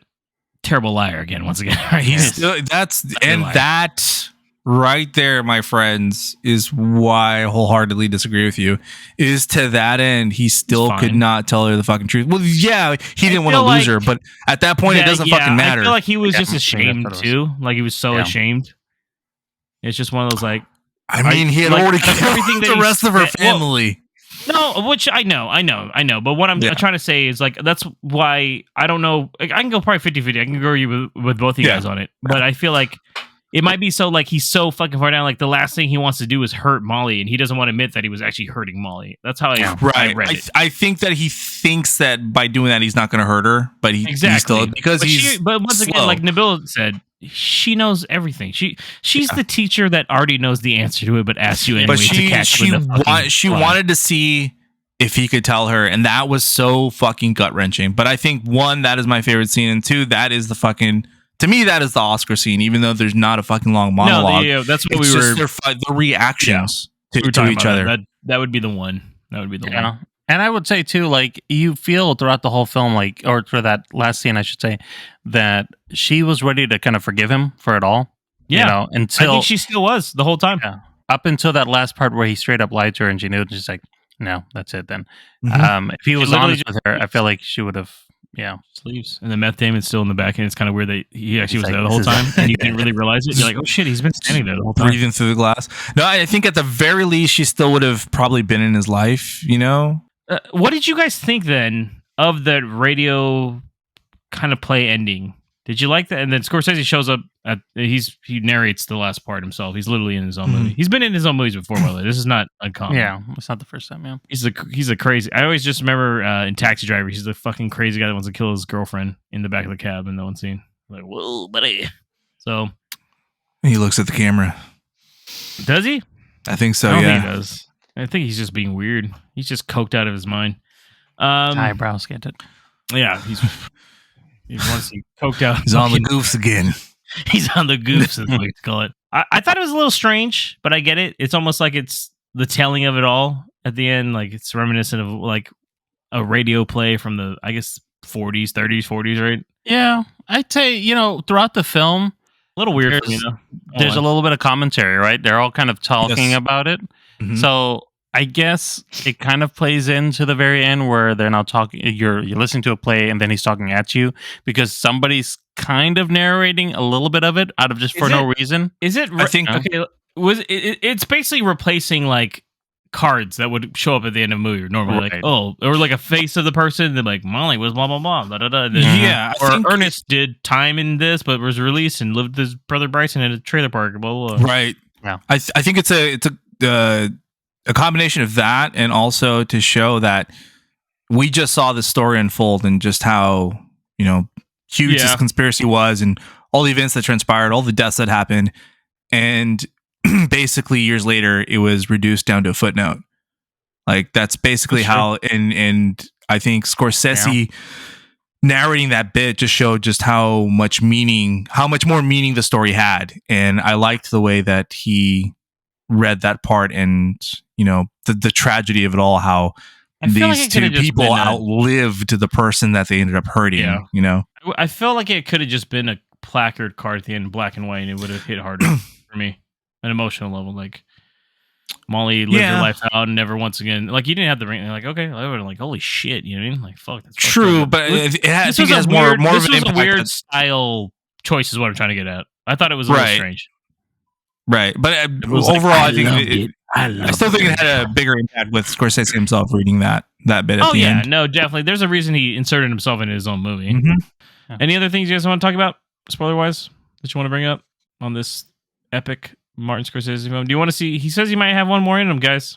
A: terrible liar again. Once again, right?
B: He's still, that right there, my friends, is why I wholeheartedly disagree with you. Is to that end, he still could not tell her the fucking truth. Well, yeah, he didn't want to lose her, but at that point, it doesn't fucking matter.
A: I feel like he was just ashamed too. Like he was so ashamed. It's just one of those like.
B: I mean, he had already killed everything the rest of her family.
A: No, which I know. But what I'm trying to say is, like, that's why I don't know. Like, I can go probably 50-50. I can agree with both of you guys on it. But I feel like it might be so, like, he's so fucking far down. Like, the last thing he wants to do is hurt Molly, and he doesn't want to admit that he was actually hurting Molly. That's how I read it.
B: I think that he thinks that by doing that, he's not going to hurt her. But he still, because
A: but once again, like Nabil said, she knows everything. She's the teacher that already knows the answer to it, but asks you anyway to catch
B: she wanted to see if he could tell her, and that was so fucking gut wrenching. But I think one, that is my favorite scene, and two, that is the fucking, to me, that is the Oscar scene. Even though there's not a fucking long monologue,
A: that's what
B: it's just the reactions to each other.
A: That would be the one. That would be the one.
C: And I would say too, like, you feel throughout the whole film, like, or for that last scene, I should say, that she was ready to kind of forgive him for it all.
A: Yeah,
C: until
A: I think she still was the whole time.
C: Yeah. up until that last part where he straight up lied to her and she knew, and she's like, no, that's it then.
B: Mhm.
C: If he was
A: literally
C: honest with her, I feel like she would have,
A: Sleeves. And the meth Damon's still in the back, and it's kind of weird that he actually
C: He's
A: was
C: like,
A: there the whole
C: this is-
A: time, and you didn't really realize it. You're like, oh shit, he's been standing there the whole time.
B: Breathing through the glass. No, I think at the very least, she still would have probably been in his life, you know?
A: What did you guys think then of the radio kind of play ending? Did you like that? And then Scorsese shows up. He narrates the last part himself. He's literally in his own movie. He's been in his own movies before, by the way. This is not uncommon.
C: Yeah, it's not the first time, yeah.
A: He's a crazy. I always just remember in Taxi Driver, he's the fucking crazy guy that wants to kill his girlfriend in the back of the cab in the one scene. Like, whoa, buddy. So
B: He looks at the camera.
A: does he?
B: I think so,
A: I don't think
B: yeah.
A: he does. I think he's just being weird. He's just coked out of his mind.
C: Eyebrows, get it?
A: Yeah, he wants to coked out.
B: He's on the goofs again.
A: He's on the goofs, as we call it. I thought it was a little strange, but I get it. It's almost like it's the telling of it all at the end. Like it's reminiscent of like a radio play from the, I guess, 40s, 30s, 40s, right?
C: Yeah, I'd say, throughout the film,
A: A little weird for me, though.
C: there's a little bit of commentary, right? They're all kind of talking about it.
B: Mhm.
C: So I guess it kind of plays into the very end where they're now talking. You're listening to a play, and then he's talking at you because somebody's kind of narrating a little bit of it out of just for no reason.
A: Is it?
B: I think-
A: okay. It's basically replacing like cards that would show up at the end of a movie normally,
C: Right.
A: like or like a face of the person. They're like Molly was blah blah blah, da, da, da, and then-
B: Yeah, I
A: or
B: think-
A: Ernest did time in this, but was released and lived with his brother Bryson in a trailer park. Blah blah. blah.
B: Right.
C: Yeah.
B: I think it's a combination of that, and also to show that we just saw the story unfold and just how huge
A: Yeah.
B: this conspiracy was, and all the events that transpired, all the deaths that happened, and basically years later it was reduced down to a footnote. Like that's basically
A: That's true.
B: how, and I think Scorsese narrating that bit just showed just how much more meaning the story had, and I liked the way that he read that part, and the tragedy of it all, how
A: I feel like
B: these
A: it could've
B: two
A: just
B: people
A: been
B: outlived the person that they ended up hurting.
A: Yeah. I feel like it could have just been a placard card at the end, black and white, and it would have hit harder for me, an emotional level. Like Molly lived her life out and never once again. Like you didn't have the ring. Like okay, I would have like holy shit. You know what I mean? Like fuck. That's fucked
B: True,
A: up.
B: but it has,
A: This was
B: it has
A: a
B: more
A: weird.
B: of
A: This
B: an
A: was a
B: impact.
A: weird style choice, is what I'm trying to get at. I thought it was a little
B: Right.
A: strange.
B: Right, but
A: was like,
B: overall, I think
E: I
B: I still think it had a bigger impact with Scorsese himself reading that bit at
A: Oh
B: the
A: yeah,
B: end.
A: no, definitely. There's a reason he inserted himself in his own movie.
B: Mhm.
A: Any other things you guys want to talk about, spoiler wise, that you want to bring up on this epic Martin Scorsese film? Do you want to see? He says he might have one more in him, guys.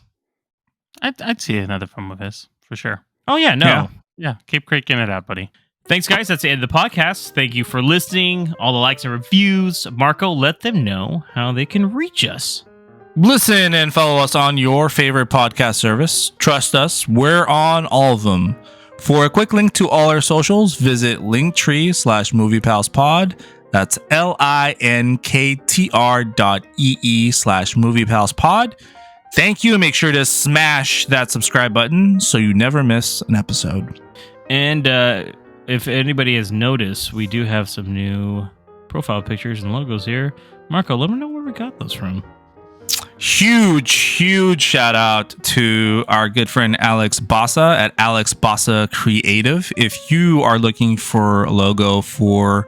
C: I'd see another film of his for sure.
A: Oh yeah, no.
C: Yeah, keep cranking it out, buddy.
A: Thanks, guys. That's the end of the podcast. Thank you for listening. All the likes and reviews. Marco, let them know how they can reach us.
B: Listen and follow us on your favorite podcast service. Trust us, we're on all of them. For a quick link to all our socials, visit linktree/moviepalspod. That's linktr.ee/moviepalspod. Thank you, and make sure to smash that subscribe button so you never miss an episode.
A: And if anybody has noticed, we do have some new profile pictures and logos here. Marco, let me know where we got those from.
B: Huge shout out to our good friend Alex Bassa at Alex Bassa Creative. If you are looking for a logo for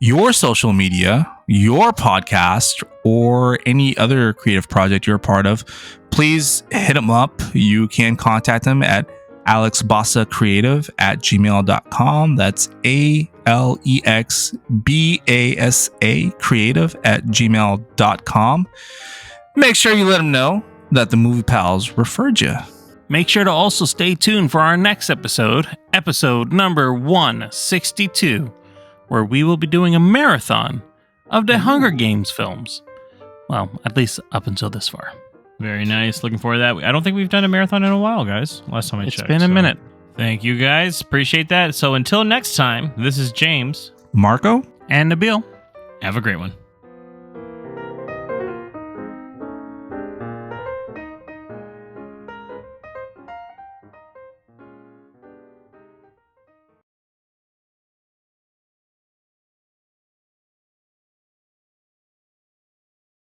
B: your social media, your podcast, or any other creative project you're a part of, please hit him up. You can contact him at alexbassacreative@gmail.com. That's ALEXBASA creative@gmail.com. Make sure you let them know that the Movie Pals referred you.
C: Make sure to also stay tuned for our next episode, episode number 162, where we will be doing a marathon of the Hunger Games films. Well, at least up until this far.
A: Very nice. Looking forward to that. I don't think we've done a marathon in a while, guys. Last time I checked.
C: It's been a minute.
A: Thank you, guys. Appreciate that. So until next time, this is James.
B: Marco?
C: And Nabil.
A: Have a great one.